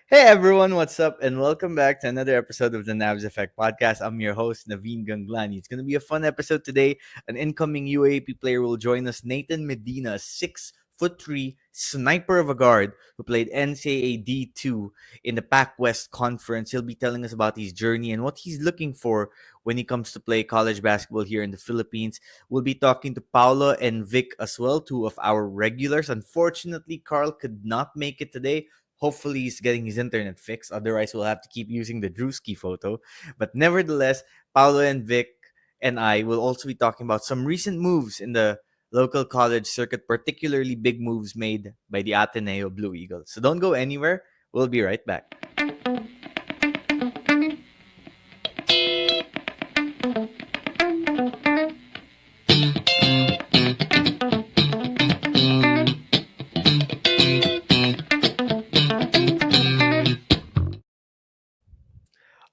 Hey everyone, what's up? And welcome back to another episode of the Navs Effect podcast. I'm your host, Naveen Ganglani. It's going to be a fun episode today. An incoming UAAP player will join us, Nathan Medina, 6'3" sniper of a guard who played NCAA D2 in the Pac West Conference. He'll be telling us about his journey and what he's looking for when he comes to play college basketball here in the Philippines. We'll be talking to Paolo and Vic as well, two of our regulars. Unfortunately, Carl could not make it today. Hopefully, he's getting his internet fixed. Otherwise, we'll have to keep using the Drewski photo. But nevertheless, Paolo and Vic and I will also be talking about some recent moves in the local college circuit, particularly big moves made by the Ateneo Blue Eagles. So don't go anywhere. We'll be right back.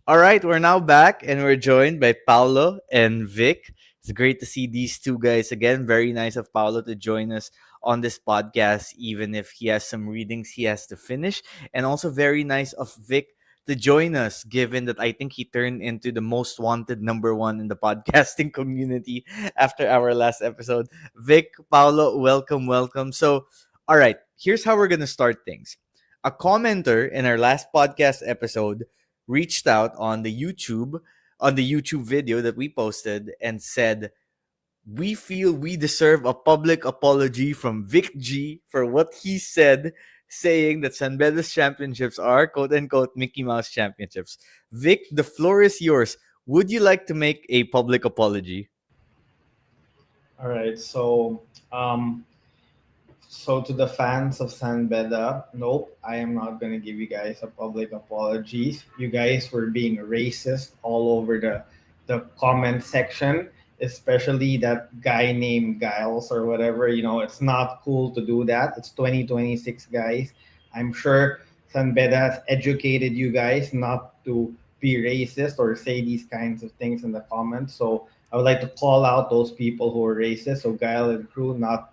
All right, we're now back and we're joined by Paolo and Vic. It's great to see these two guys again. Very nice of Paolo to join us on this podcast, even if he has some readings he has to finish. And also very nice of Vic to join us, given that I think he turned into the most wanted number one in the podcasting community after our last episode. Vic, Paolo, welcome, welcome. So, all right, here's how we're going to start things. A commenter in our last podcast episode reached out on the YouTube video that we posted and said, "We feel we deserve a public apology from Vic G for what he said, saying that San Beda's championships are quote unquote Mickey Mouse championships." Vic, the floor is yours. Would you like to make a public apology? All right. So to the fans of San Beda, nope, I am not going to give you guys a public apologies. You guys were being racist all over the comment section, especially that guy named Giles or whatever. It's not cool to do that. It's 2026, guys. I'm sure San Beda has educated you guys not to be racist or say these kinds of things in the comments. So I would like to call out those people who are racist. So Gail and crew, not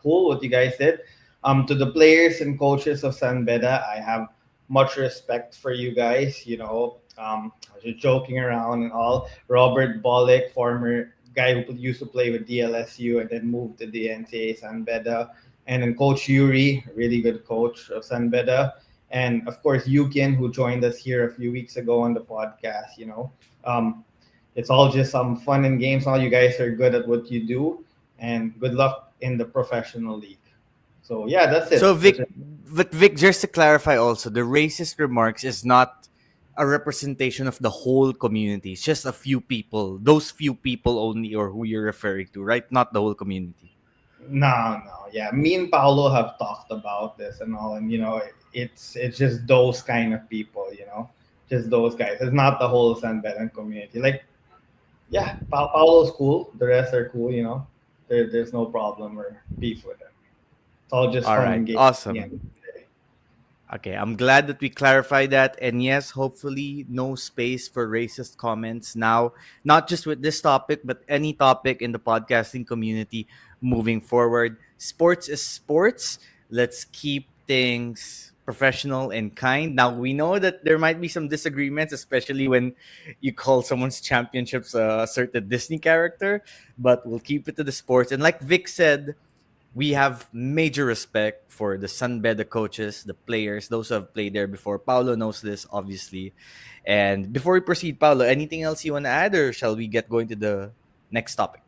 cool what you guys did. To the players and coaches of San Beda, I have much respect for you guys. I was just joking around and all. Robert Bollick, former guy who used to play with DLSU and then moved to the NCAA San Beda, and then Coach Yuri, really good coach of San Beda, and of course Yukin, who joined us here a few weeks ago on the podcast. It's all just some fun and games. All you guys are good at what you do, and good luck in the professional league. So yeah, that's So it. That's Vic, it. but Vic, just to clarify also, the racist remarks is not a representation of the whole community. It's just a few people, those few people only, or who you're referring to, right? Not the whole community. No. Yeah, me and Paolo have talked about this and all, and it's just those kind of people. Just those guys. It's not the whole San Beden community. Like, yeah, Paolo's cool. The rest are cool. There's no problem or beef with them. It's all just All fun right, and games. Yeah. awesome. Okay, I'm glad that we clarified that. And yes, hopefully, no space for racist comments now, not just with this topic, but any topic in the podcasting community moving forward. Sports is sports. Let's keep things professional and kind. Now, we know that there might be some disagreements, especially when you call someone's championships a certain Disney character, but we'll keep it to the sports. And like Vic said, we have major respect for the Sunbed, the coaches, the players, those who have played there before. Paulo knows this, obviously. And before we proceed, Paulo, anything else you want to add, or shall we get going to the next topic?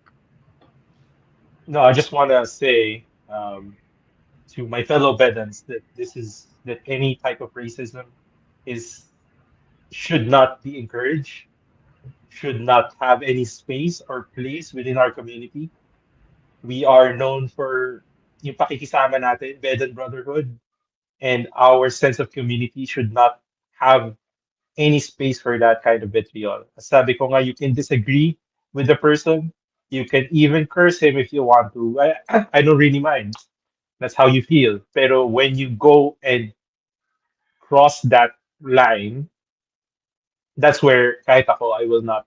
No, I just want to say to my fellow Bedans that any type of racism is should not be encouraged, should not have any space or place within our community. We are known for yung pakikisama natin, Bedan Brotherhood, and our sense of community should not have any space for that kind of vitriol. Sabi ko nga, you can disagree with the person. You can even curse him if you want to. I don't really mind. That's how you feel. Pero when you go and cross that line, that's where kahit ako, I will not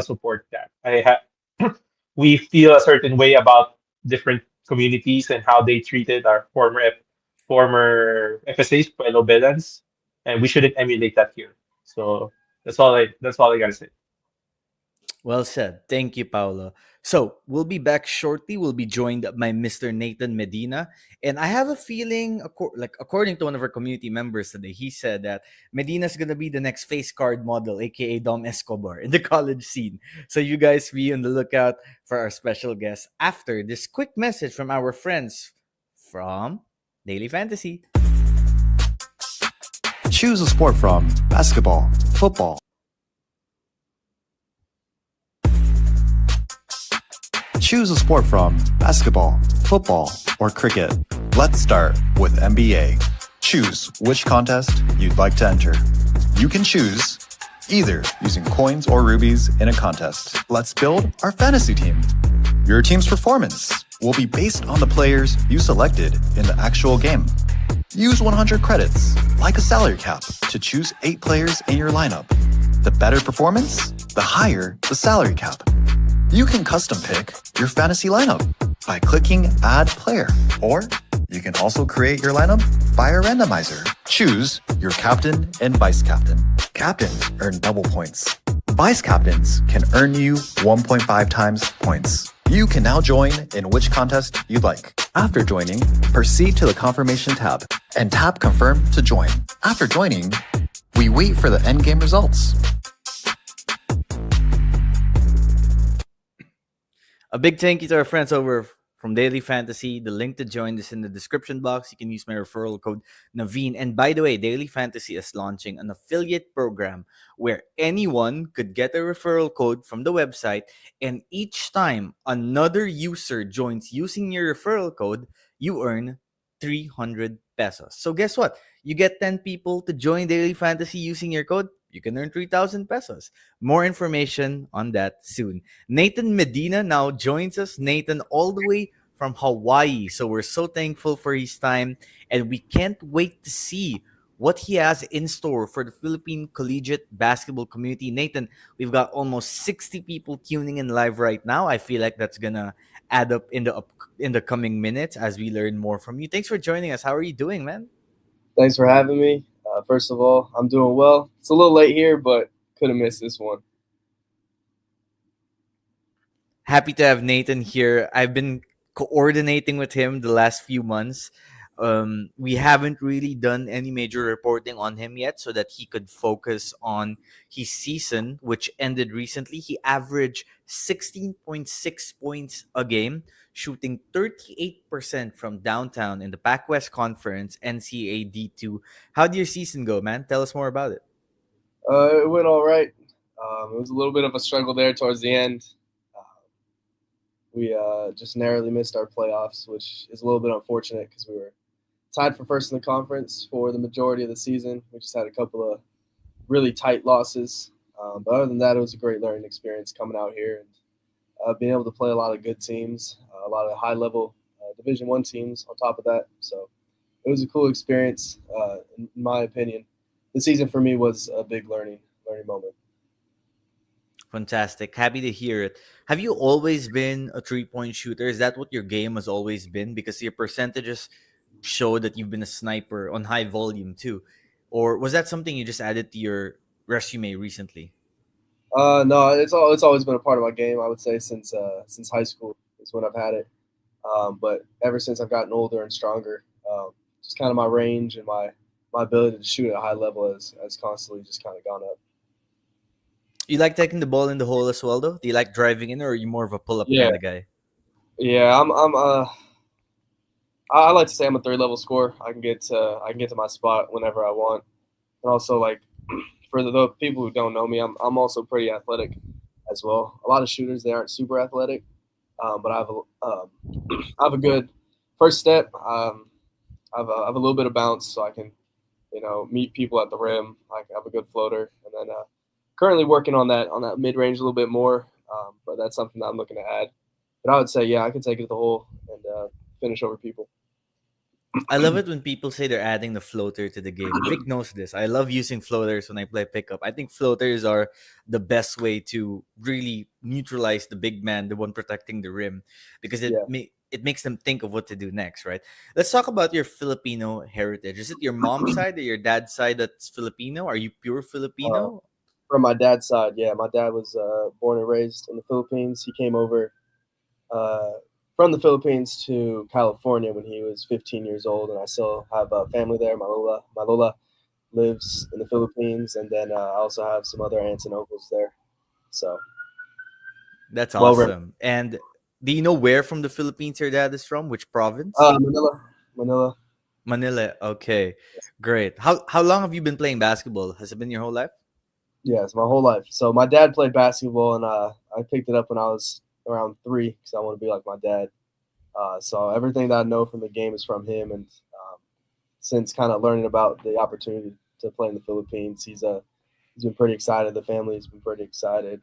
support that. We feel a certain way about different communities and how they treated our former FSAs, fellow Belans. and we shouldn't emulate that here. So that's all I gotta say. Well said. Thank you, Paolo. So we'll be back shortly. We'll be joined by Mr. Nathan Medina. And I have a feeling, according to one of our community members today, he said that Medina's gonna be the next face card model, aka Dom Escobar, in the college scene. So you guys be on the lookout for our special guest after this quick message from our friends from Daily Fantasy. Choose a sport from basketball, football. Choose a sport from basketball, football, or cricket. Let's start with NBA. Choose which contest you'd like to enter. You can choose either using coins or rubies in a contest. Let's build our fantasy team. Your team's performance will be based on the players you selected in the actual game. Use 100 credits, like a salary cap, to choose 8 players in your lineup. The better performance, the higher the salary cap. You can custom pick your fantasy lineup by clicking Add Player, or you can also create your lineup by a randomizer. Choose your captain and vice captain. Captains earn double points. Vice captains can earn you 1.5 times points. You can now join in which contest you'd like. After joining, proceed to the confirmation tab and tap confirm to join. After joining, we wait for the endgame results. A big thank you to our friends over from Daily Fantasy. The link to join is in the description box. You can use my referral code Naveen. And by the way, Daily Fantasy is launching an affiliate program where anyone could get a referral code from the website. And each time another user joins using your referral code, you earn 300 pesos. So guess what? You get 10 people to join Daily Fantasy using your code. You can earn 3,000 pesos. More information on that soon. Nathan Medina now joins us. Nathan, all the way from Hawaii. So we're so thankful for his time, and we can't wait to see what he has in store for the Philippine collegiate basketball community. Nathan, we've got almost 60 people tuning in live right now. I feel like that's gonna add up in the coming minutes as we learn more from you. Thanks for joining us. How are you doing, man? Thanks for having me. First of all, I'm doing well. It's a little late here, but couldn't miss this one. Happy to have Nathan here. I've been coordinating with him the last few months. We haven't really done any major reporting on him yet so that he could focus on his season, which ended recently. He averaged 16.6 points a game, shooting 38% from downtown in the Pac West Conference, NCAA D2. How did your season go, man? Tell us more about it. It went all right. It was a little bit of a struggle there towards the end. We just narrowly missed our playoffs, which is a little bit unfortunate because we were tied for first in the conference for the majority of the season. We just had a couple of really tight losses. But other than that, it was a great learning experience coming out here and being able to play a lot of good teams, a lot of high-level Division I teams on top of that. So it was a cool experience, in my opinion. The season for me was a big learning moment. Fantastic. Happy to hear it. Have you always been a 3-point shooter? Is that what your game has always been? Because your percentages show that you've been a sniper on high volume too. Or was that something you just added to your resume recently? No, it's always been a part of my game. I would say since high school is when I've had it. But ever since I've gotten older and stronger, just kind of my range and my ability to shoot at a high level has constantly just kind of gone up. You like taking the ball in the hole as well, though? Do you like driving in, or are you more of a pull-up Yeah. kind of guy? Yeah, I like to say I'm a third level scorer. I can get to my spot whenever I want. And also, like, for the people who don't know me, I'm also pretty athletic as well. A lot of shooters, they aren't super athletic, but I have a good first step. I have a little bit of bounce, so I can meet people at the rim. I have a good floater, and then currently working on that mid range a little bit more. But that's something that I'm looking to add. But I would say, yeah, I can take it to the hole and finish over people. I love it when people say they're adding the floater to the game. Vic knows this. I love using floaters when I play pickup. I think floaters are the best way to really neutralize the big man, the one protecting the rim, because Yeah. it makes them think of what to do next, right? Let's talk about your Filipino heritage. Is it your mom's side or your dad's side that's Filipino? Are you pure Uh, Filipino? from my dad's side, yeah, my dad was born and raised in the Philippines. He came over uh, from the Philippines to California when he was 15 years old, and I still have family there. My Lola lives in the Philippines, and then I also have some other aunts and uncles there. So That's well, awesome. And do you know where from the Philippines your dad is from? Which province? Manila, Manila. Manila. Okay, great. How long have you been playing basketball? Has it been your whole life? Yes, my whole life. So my dad played basketball, and I picked it up when I was around 3 because I want to be like my dad. So everything that I know from the game is from him, and since kind of learning about the opportunity to play in the Philippines, he's been pretty excited. The family's been pretty excited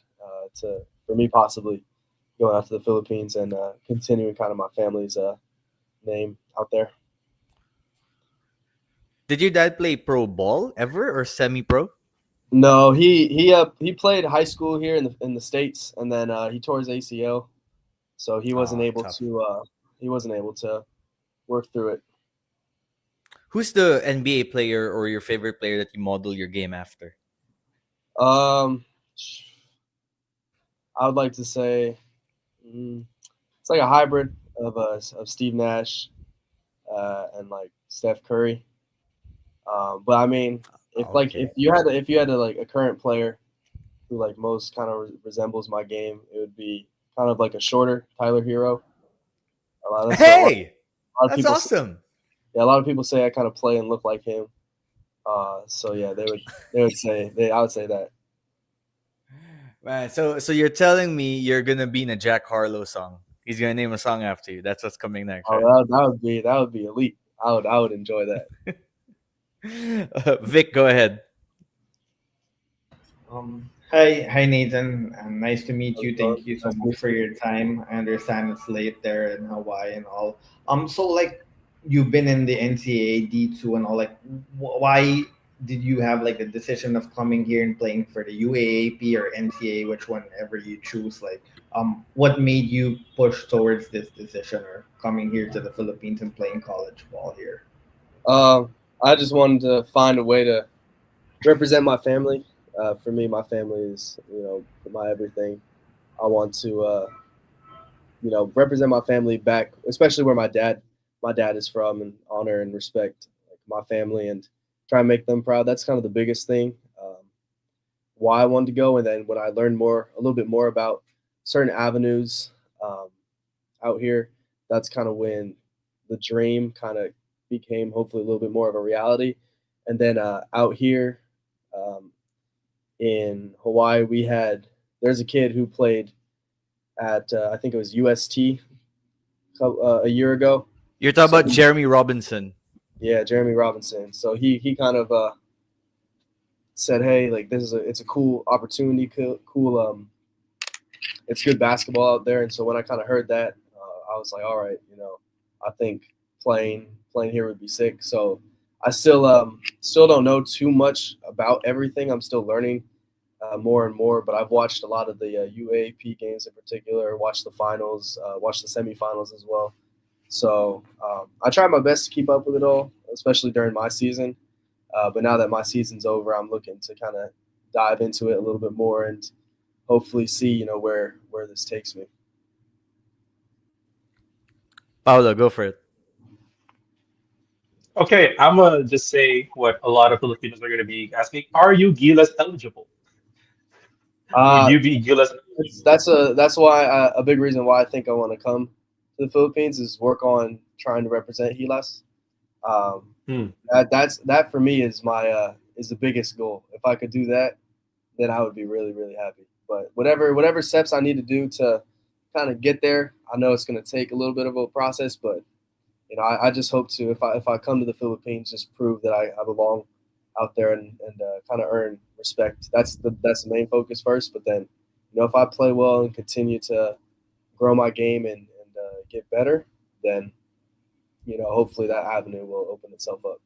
to for me possibly going out to the Philippines and continuing kind of my family's name out there. Did your dad play pro ball ever or semi pro? No, he played high school here in the states, and then he tore his ACL, so Oh, tough. he wasn't able to work through it. Who's the NBA player or your favorite player that you model your game after? Um, I would like to say it's like a hybrid of Steve Nash and like Steph Curry. But I mean, if Okay. you had to like a current player who like most kind of resembles my game, it would be kind of like a shorter Tyler Hero. That's what Hey, a lot of that's people say. awesome. Yeah, a lot of people say I kind of play and look like him. So yeah, I would say that. Man, so you're telling me you're gonna be in a Jack Harlow song. He's gonna name a song after you. That's what's coming next, Oh, right? that would be elite. I would enjoy that. Vic, go ahead. Hi Nathan. Nice to meet How's it you. going? Thank you so Nice to much meet for you. your time. I understand it's late there in Hawaii and all. So like you've been in the NCAA D2 and all. Like, why did you have like the decision of coming here and playing for the UAAP or NCAA, which one ever you choose? Like, what made you push towards this decision or coming here to the Philippines and playing college ball here? I just wanted to find a way to represent my family. For me, my family is my everything. I want to represent my family back, especially where my dad is from, and honor and respect like my family and try and make them proud. That's kind of the biggest thing. Why I wanted to go, and then when I learned a little bit more about certain avenues um, out here, that's kind of when the dream kind of became hopefully a little bit more of a reality. And then out here um, in Hawaii, there's a kid who played at I think it was UST a year ago. You're talking So about Jeremy Robinson. yeah, Jeremy Robinson. So he kind of said, hey, like it's a cool opportunity, cool it's good basketball out there. And so when I kind of heard that, I was like, all right, I think playing here would be sick. So I still don't know too much about everything. I'm still learning more and more. But I've watched a lot of the UAAP games in particular. Watched the finals, watched the semifinals as well. So I try my best to keep up with it all, especially during my season. But now that my season's over, I'm looking to kind of dive into it a little bit more and hopefully see where this takes me. Paolo, go for it. Okay, I'm gonna just say what a lot of Filipinos are gonna be asking: Are you Gilas eligible? Would Uh, you be Gilas? that's why a big reason why I think I want to come to the Philippines is work on trying to represent Hilas. Um, Hmm. that for me is the biggest goal. If I could do that, then I would be really really happy. But whatever steps I need to do to kind of get there, I know it's going to take a little bit of a process, but I just hope to if I come to the Philippines, just prove that I belong out there and kind of earn respect. That's the main focus first. But then, if I play well and continue to grow my game and get better, then hopefully that avenue will open itself up.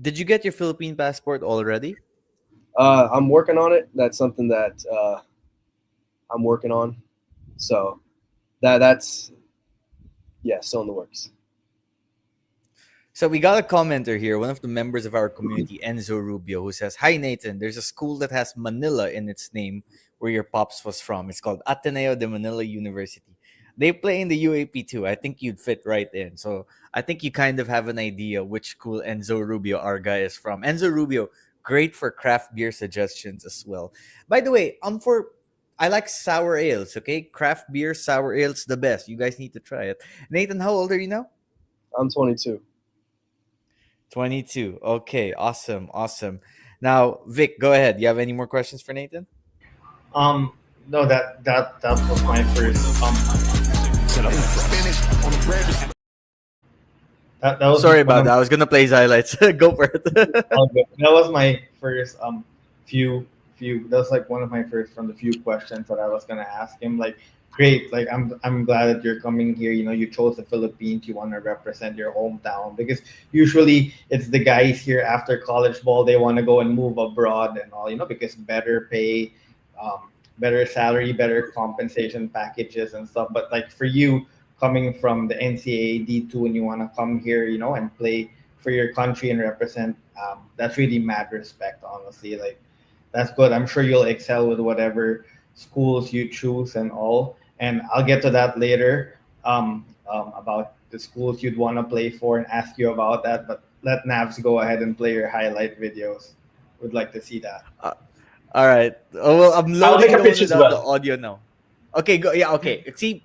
Did you get your Philippine passport already? I'm working on it. That's something that I'm working on. So that's still in the works. So we got a commenter here, one of the members of our community, Enzo Rubio, who says, "Hi Nathan, there's a school that has Manila in its name where your pops was from. It's called Ateneo de Manila University. They play in the UAP too. I think you'd fit right in. So I think you kind of have an idea which school Enzo Rubio, our guy, is from. Enzo Rubio, great for craft beer suggestions as well. By the way, I like sour ales, okay? Craft beer, sour ales, the best. You guys need to try it. Nathan, how old are you now? I'm 22. 22. Okay, awesome, awesome. Now, Vic, go ahead. You have any more questions for Nathan? No, that was my first. That was Sorry one about of that. I was gonna play his highlights. Go for it. Okay. That was my first few that was like one of my first from the few questions that I was gonna ask him. Like, great, like I'm glad that you're coming here. You know, you chose the Philippines, you wanna represent your hometown, because usually it's the guys here after college ball, they wanna go and move abroad and all, because better pay, better salary, better compensation packages and stuff. But like for you coming from the NCAA D2 and you want to come here, and play for your country and represent, that's really mad respect, honestly. Like, that's good. I'm sure you'll excel with whatever schools you choose and all. And I'll get to that later, about the schools you'd want to play for and ask you about that. But let Navs go ahead and play your highlight videos. Would like to see that. All right. Oh well, I'm I'll make loading a the one pitch as without the well. audio now. Okay, go. Yeah, okay. See.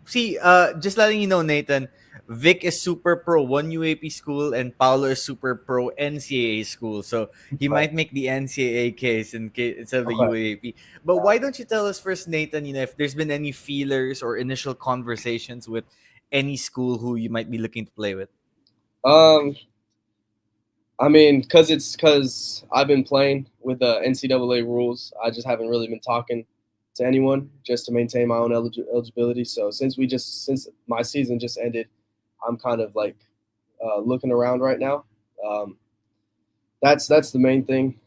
Just letting you know, Nathan. Vic is super pro one UAP school, and Paulo is super pro NCAA school. So he Okay. might make the NCAA case instead of the Okay. UAP. But why don't you tell us first, Nathan? If there's been any feelers or initial conversations with any school who you might be looking to play with. I mean, because I've been playing with the NCAA rules. I just haven't really been talking to anyone just to maintain my own eligibility. So since my season just ended, I'm kind of like looking around right now. That's the main thing.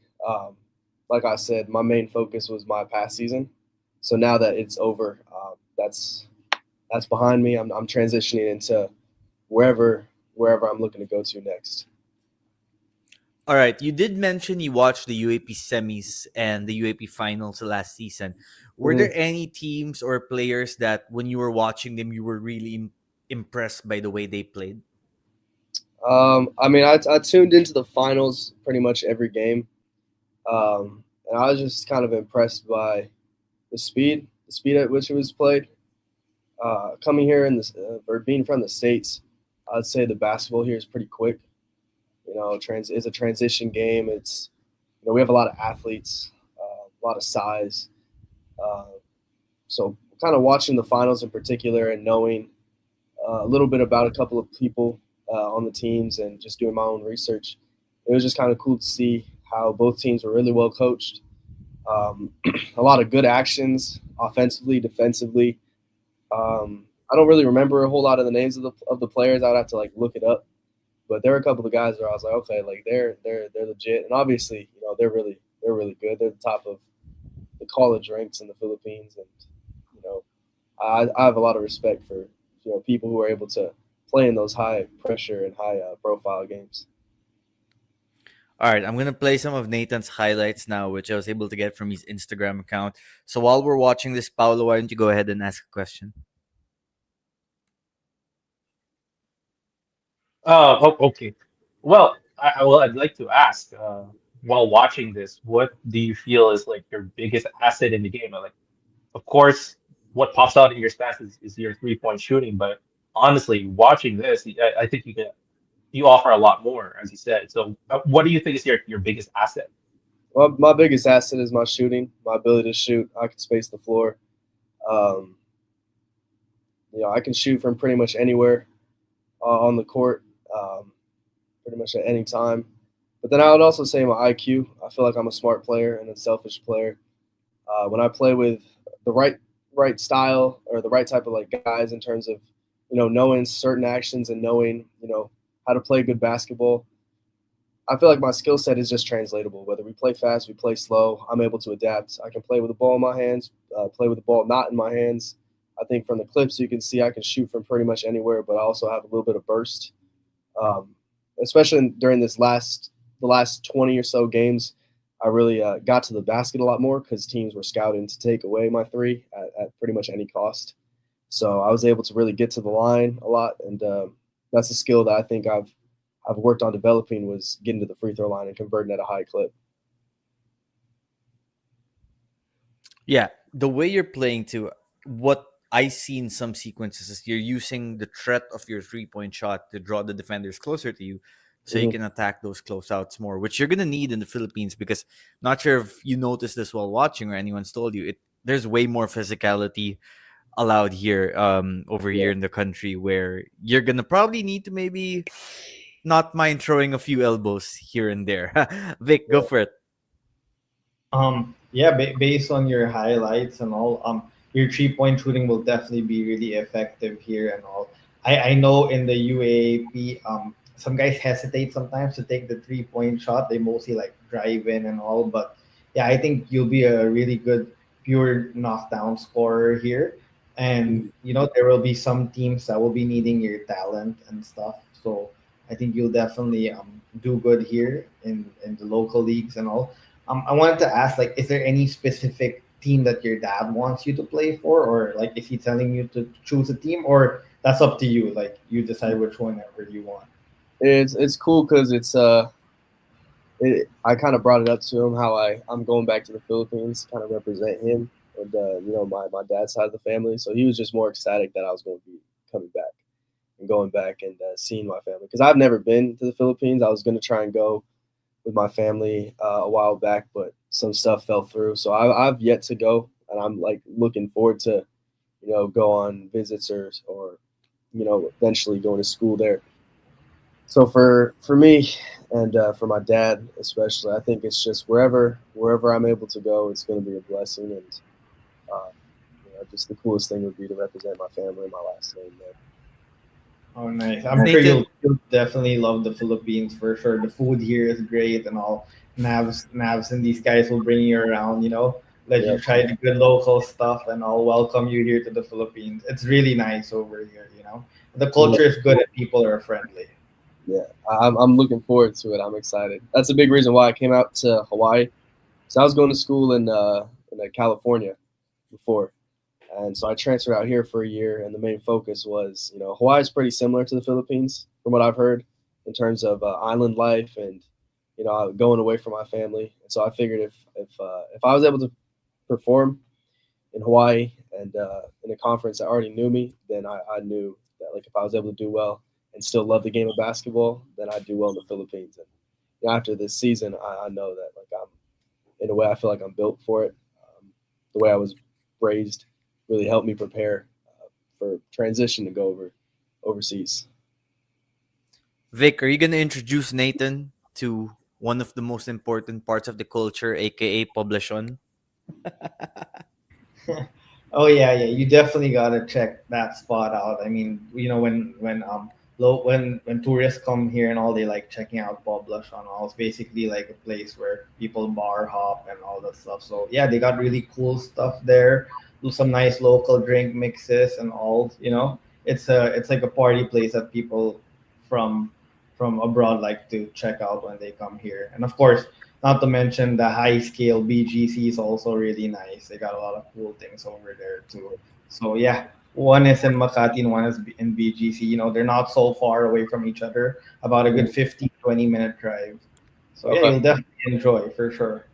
Like I said, my main focus was my past season. So now that it's over, that's behind me. I'm transitioning into wherever I'm looking to go to next. All right, you did mention you watched the UAP semis and the UAP finals last season. Were there any teams or players that, when you were watching them, you were really impressed by the way they played? I mean, I tuned into the finals pretty much every game, and I was just kind of impressed by the speed at which it was played. Coming here or being from the States, I'd say the basketball here is pretty quick. It's a transition game. It's we have a lot of athletes, a lot of size. So kind of watching the finals in particular and knowing a little bit about a couple of people on the teams and just doing my own research, it was just kind of cool to see how both teams were really well coached. A lot of good actions, offensively, defensively. I don't really remember a whole lot of the names of the players. I'd have to like look it up. But there were a couple of guys where I was like, okay, like they're legit, and obviously, they're really good. They're the top of the college ranks in the Philippines, and I have a lot of respect for people who are able to play in those high pressure and high profile games. All right, I'm going to play some of Nathan's highlights now, which I was able to get from his Instagram account. So while we're watching this, Paolo, why don't you go ahead and ask a question? Okay. Well, I'd like to ask, while watching this, what do you feel is like your biggest asset in the game? Like, of course, what pops out in your stats is your 3-point shooting, but honestly, watching this, I think you offer a lot more, as you said. So, what do you think is your biggest asset? Well, my biggest asset is my shooting, my ability to shoot. I can space the floor. I can shoot from pretty much anywhere on the court, pretty much at any time. But then I would also say my IQ. I feel like I'm a smart player and a selfish player. When I play with the right style or the right type of like guys in terms of knowing certain actions and knowing how to play good basketball, I feel like my skill set is just translatable. Whether we play fast, we play slow, I'm able to adapt. I can play with the ball in my hands, play with the ball not in my hands. I think from the clips you can see I can shoot from pretty much anywhere, but I also have a little bit of burst. Especially during the last 20 or so games, I really got to the basket a lot more because teams were scouting to take away my three at pretty much any cost. So I was able to really get to the line a lot, and that's a skill that I think I've worked on developing, was getting to the free throw line and converting at a high clip. Yeah, the way you're playing too, what I see in some sequences is you're using the threat of your 3-point shot to draw the defenders closer to you so you Mhm. can attack those closeouts more, which you're gonna need in the Philippines because not sure if you noticed this while watching or anyone's told you, there's way more physicality allowed here over Yeah. here in the country where you're gonna probably need to maybe not mind throwing a few elbows here and there. Vic, go Yeah. for it. Yeah, based on your highlights and all, your 3-point shooting will definitely be really effective here and all. I know in the UAAP, some guys hesitate sometimes to take the 3-point shot. They mostly like drive in and all, but yeah, I think you'll be a really good pure knockdown scorer here. And there will be some teams that will be needing your talent and stuff. So I think you'll definitely do good here in the local leagues and all. I wanted to ask, like, is there any specific team that your dad wants you to play for, or like, is he telling you to choose a team, or that's up to you? Like, you decide which one ever you want. It's cool because I kind of brought it up to him how I'm going back to the Philippines, kind of represent him and my dad's side of the family. So he was just more ecstatic that I was going to be coming back and going back and seeing my family, because I've never been to the Philippines. I was going to try and go with my family a while back, but some stuff fell through. So I've yet to go, and I'm like looking forward to go on visits or eventually going to school there. So for me and for my dad especially, I think it's just wherever I'm able to go, it's going to be a blessing, and just the coolest thing would be to represent my family and my last name there. Oh, nice. I'm sure Nathan, you'll definitely love the Philippines for sure. The food here is great and all. Navs, and these guys will bring you around, let you Yep. try the good local stuff, and I'll welcome you here to the Philippines. It's really nice over here. The Yeah. culture is good and people are friendly. Yeah, I'm looking forward to it. I'm excited. That's a big reason why I came out to Hawaii. So I was going to school in California before, and so I transferred out here for a year. And the main focus was, Hawaii is pretty similar to the Philippines from what I've heard in terms of island life and going away from my family. And so I figured if I was able to perform in Hawaii and in a conference that already knew me, then I knew that like if I was able to do well and still love the game of basketball, then I'd do well in the Philippines. And after this season, I know that like I'm in a way I feel like I'm built for it. The way I was raised really helped me prepare for transition to go overseas. Vic, are you gonna introduce Nathan to one of the most important parts of the culture, aka publishon? Oh yeah. You definitely gotta check that spot out. I mean, when tourists come here and all, they like checking out Bob Blush on all. It's basically like a place where people bar hop and all that stuff. So yeah, they got really cool stuff there. Do some nice local drink mixes and all. It's like a party place that people from abroad like to check out when they come here. And of course, not to mention the high scale BGC is also really nice. They got a lot of cool things over there too. So yeah, one is in Makati and one is in BGC. They're not so far away from each other, about a good 15-20 minute drive. So yeah, Okay. you'll definitely enjoy for sure.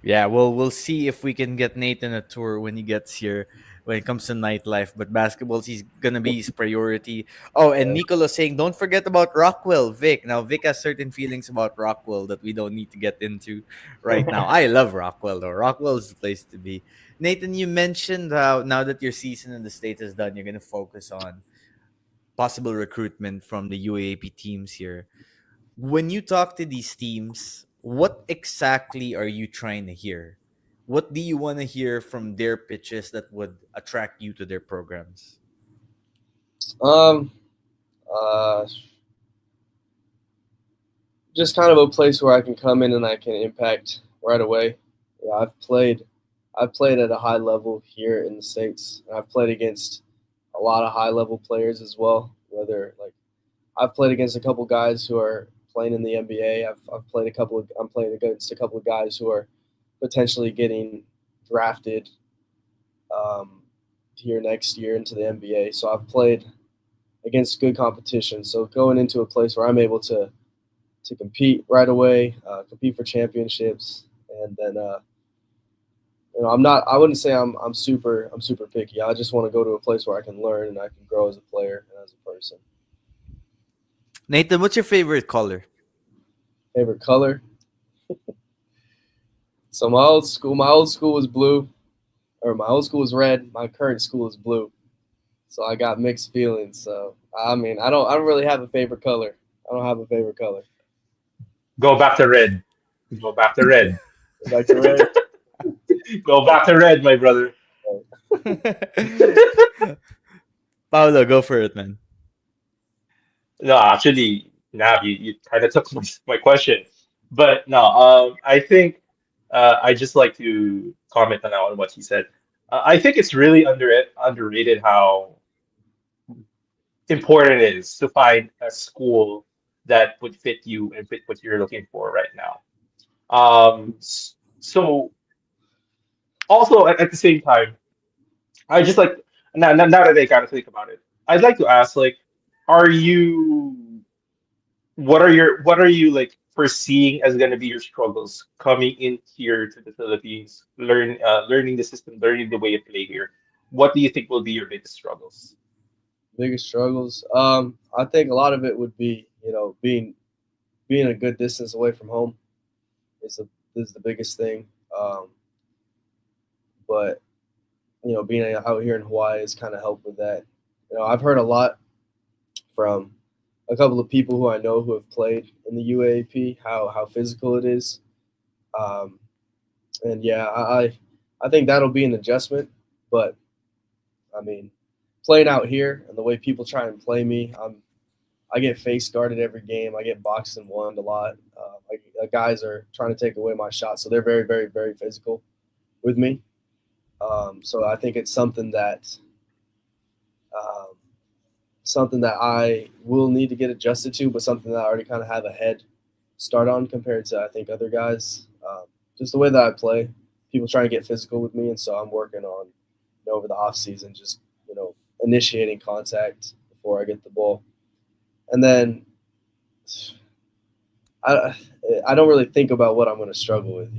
Yeah, well, we'll see if we can get Nathan a tour when he gets here when it comes to nightlife. But basketball's he's gonna be his priority. Oh, and Nicolo saying, don't forget about Rockwell, Vic. Now, Vic has certain feelings about Rockwell that we don't need to get into right now. I love Rockwell, though. Rockwell is the place to be. Nathan, you mentioned how now that your season in the States is done, you're gonna focus on possible recruitment from the UAAP teams here. When you talk to these teams, what exactly are you trying to hear? What do you want to hear from their pitches that would attract you to their programs? Um, uh, just kind of a place where I can come in and I can impact right away. Yeah, I've played at a high level here in the States, and I've played against a lot of high level players as well. Whether like I've played against a couple guys who are playing in the NBA. I'm playing against a couple of guys who are potentially getting drafted here next year into the NBA. So I've played against good competition. So going into a place where I'm able to compete right away, compete for championships, and then I wouldn't say I'm super picky. I just want to go to a place where I can learn and I can grow as a player and as a person. Nathan, what's your favorite color? Favorite color? So my old school was blue, or my old school was red. My current school is blue. So I got mixed feelings. So I mean, I don't really have a favorite color. I don't have a favorite color. Go back to red. Go back to red. Back to red. Go back to red, my brother. Paolo, go for it, man. No, actually, Nav, you kind of took my question. But no, I think I just like to comment on what he said. I think it's really underrated how important it is to find a school that would fit you and fit what you're looking for right now. So also at the same time, I just like now that I kind of think about it, I'd like to ask like, are you what are you like foreseeing as going to be your struggles coming in here to the Philippines, learning the system, learning the way of play here? What do you think will be your biggest struggles? Biggest struggles. I think a lot of it would be, being a good distance away from home is the biggest thing. But being out here in Hawaii has kind of helped with that. I've heard a lot from a couple of people who I know who have played in the UAAP how physical it is. And yeah, I think that'll be an adjustment. But I mean, playing out here and the way people try and play me, I get face guarded every game. I get boxed and won a lot. Guys are trying to take away my shot, so they're very, very, very physical with me. So I think it's something that I will need to get adjusted to, but something that I already kind of have a head start on compared to I think other guys. Just the way that I play, people try to get physical with me, and so I'm working on over the off season just initiating contact before I get the ball, and then I don't really think about what I'm going to struggle with.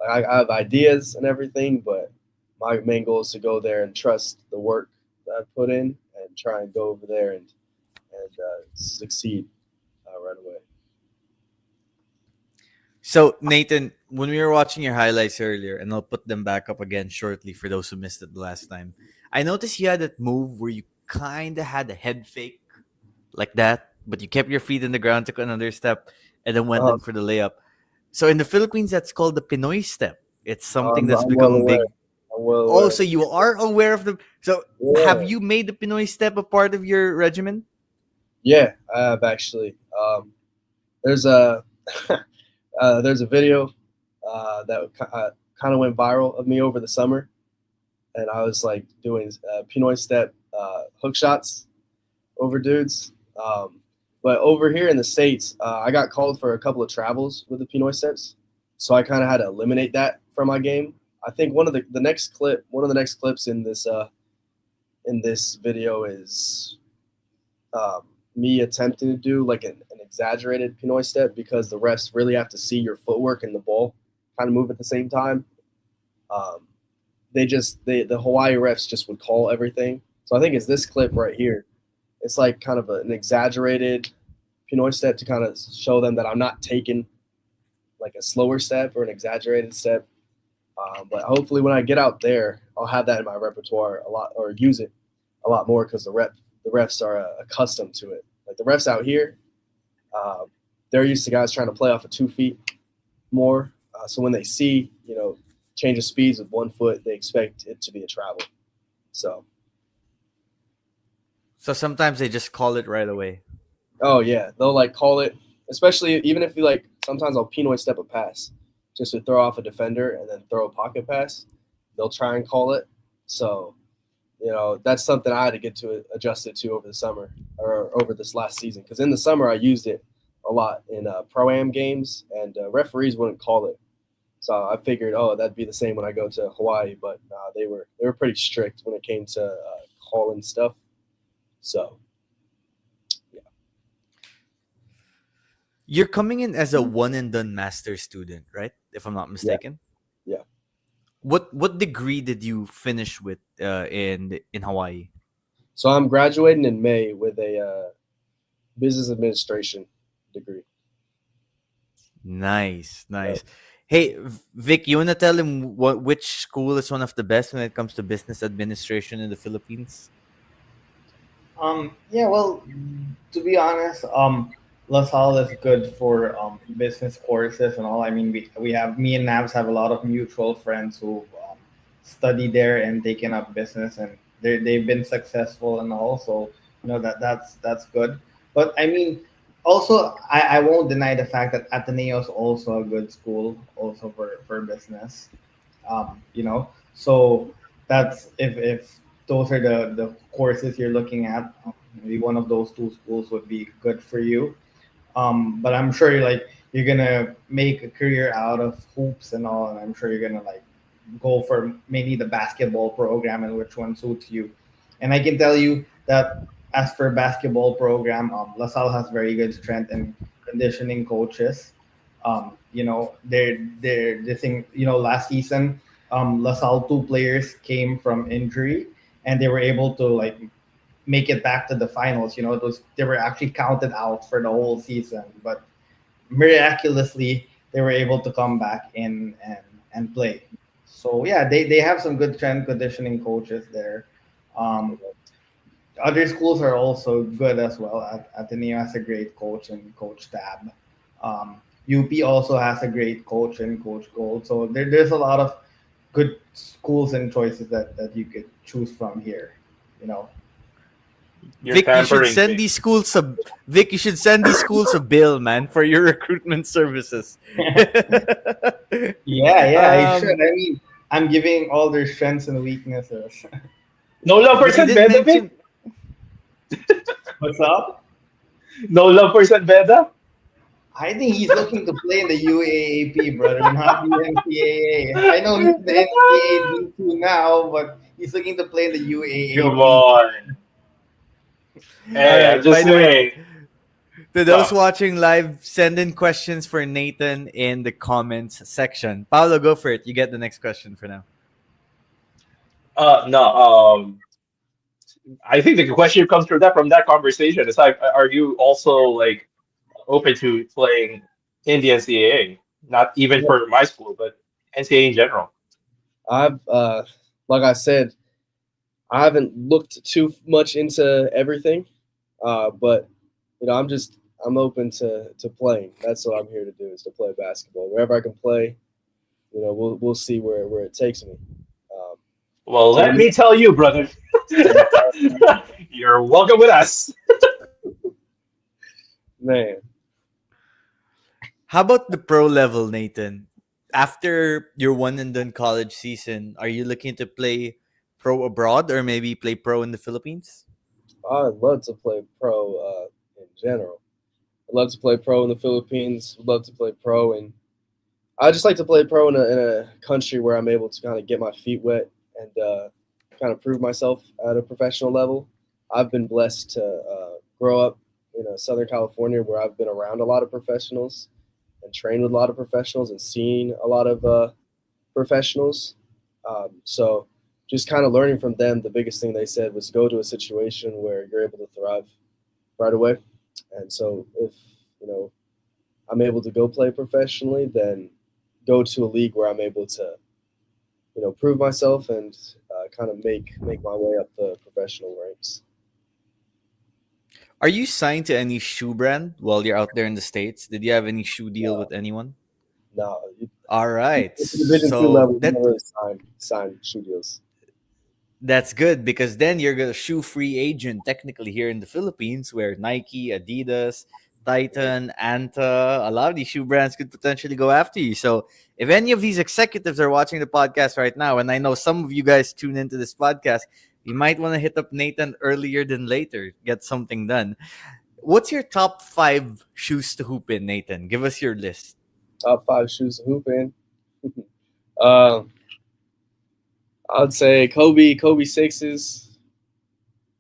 Like I have ideas and everything, but my main goal is to go there and trust the work that I put in and try and go over there and succeed right away. So, Nathan, when we were watching your highlights earlier, and I'll put them back up again shortly for those who missed it the last time, I noticed you had that move where you kind of had a head fake like that, but you kept your feet in the ground, took another step, and then went in for the layup. So, in the Philippines, that's called the Pinoy step. It's something that's I'm become well big. aware. I'm well Oh, aware. so you are aware of the. So, Yeah. have you made the Pinoy step a part of your regimen? Yeah, I have actually. There's a video that kind of went viral of me over the summer, and I was like doing Pinoy step hook shots over dudes. But over here in the States, I got called for a couple of travels with the Pinoy steps, so I kind of had to eliminate that from my game. I think one of the next clips in this video is me attempting to do like an exaggerated Pinoy step because the refs really have to see your footwork and the ball kind of move at the same time. The Hawaii refs just would call everything. So I think it's this clip right here. It's like kind of an exaggerated Pinoy step to kind of show them that I'm not taking like a slower step or an exaggerated step. But hopefully when I get out there, I'll have that in my repertoire a lot or use it a lot more because the refs are accustomed to it. Like the refs out here, they're used to guys trying to play off of 2 feet more. So when they see, change of speeds with 1 foot, they expect it to be a travel. So sometimes they just call it right away. Oh yeah, they'll like call it, especially even if you like. Sometimes I'll Pinoy step a pass just to throw off a defender and then throw a pocket pass. they'll try and call it. So that's something I had to get to adjusted to over the summer or over this last season. Because in the summer I used it a lot in pro-am games, and referees wouldn't call it. So I figured, that'd be the same when I go to Hawaii. But they were pretty strict when it came to calling stuff. So yeah. You're coming in as a one and done master student, right? If I'm not mistaken. Yeah. What degree did you finish with in Hawaii? So I'm graduating in May with a business administration degree. Nice. Hey, Vic, you wanna tell him which school is one of the best when it comes to business administration in the Philippines? Yeah, well, to be honest, LaSalle is good for business courses and all. I mean, we have me and Navs have a lot of mutual friends who study there and taken up business, and they've been successful and all. So that's good. But I mean, also I won't deny the fact that Ateneo is also a good school, also for business. So that's if those are the courses you're looking at, maybe one of those two schools would be good for you. But I'm sure you're gonna make a career out of hoops and all, and I'm sure you're gonna go for maybe the basketball program and which one suits you. And I can tell you that as for basketball program, LaSalle has very good strength and conditioning coaches. They're the thing. Last season, LaSalle two players came from injury, and they were able to make it back to the finals. They were actually counted out for the whole season, but miraculously they were able to come back in and play. So yeah, they have some good strength conditioning coaches there. Um, Other schools are also good as well. Ateneo has a great coach and Coach Tab. UP also has a great coach and Coach Gold. So there's a lot of good schools and choices that you could choose from here. You know. You're pampering me. Vic, you should send these schools a bill, man, for your recruitment services. Yeah, I should. um, I mean, I'm giving all their strengths and weaknesses. No love for but you San didn't Beda, Vic? mention. What's up? No love for San Beda? I think he's looking to play in the UAAP, brother, not the NCAA. I know he's the NCAA D2 now, but he's looking to play in the Come UAAP. on. All Hey, I'm right. just By the way, saying. to those No, watching live, send in questions for Nathan in the comments section. Paolo, go for it. You get the next question for now. no. I think the question comes from that conversation. It's like, are you also like open to playing in the NCAA? Not even for my school, but NCAA in general. I've like I said, I haven't looked too much into everything, but I'm open to playing. That's what I'm here to do, is to play basketball wherever I can play. We'll see where it takes me. Um, Well, so let me tell you, brother. You're welcome with us. man, How about the pro level, Nathan? After your one and done college season, are you looking to play pro abroad or maybe play pro in the Philippines? I'd love to play pro in general. I'd love to play pro in the Philippines. I'd love to play pro, and I just like to play pro in a country where I'm able to kind of get my feet wet and kind of prove myself at a professional level. I've been blessed to grow up in Southern California, where I've been around a lot of professionals and trained with a lot of professionals and seen a lot of professionals. So just kind of learning from them, the biggest thing they said was go to a situation where you're able to thrive right away. And so if I'm able to go play professionally, then go to a league where I'm able to prove myself and kind of make my way up the professional ranks. Are you signed to any shoe brand while you're out there in the States? Did you have any shoe deal No, with anyone? no, All right. at the Division two So level, you don't really sign shoe deals. that's good because then you're a shoe free agent technically here in the Philippines where Nike, Adidas, Titan, Anta, a lot of these shoe brands could potentially go after you. So if any of these executives are watching the podcast right now, and I know some of you guys tune into this podcast, you might want to hit up Nathan earlier than later, get something done. What's your top five shoes to hoop in, Nathan? Give us your list. Top five shoes to hoop in. um, I would say Kobe sixes,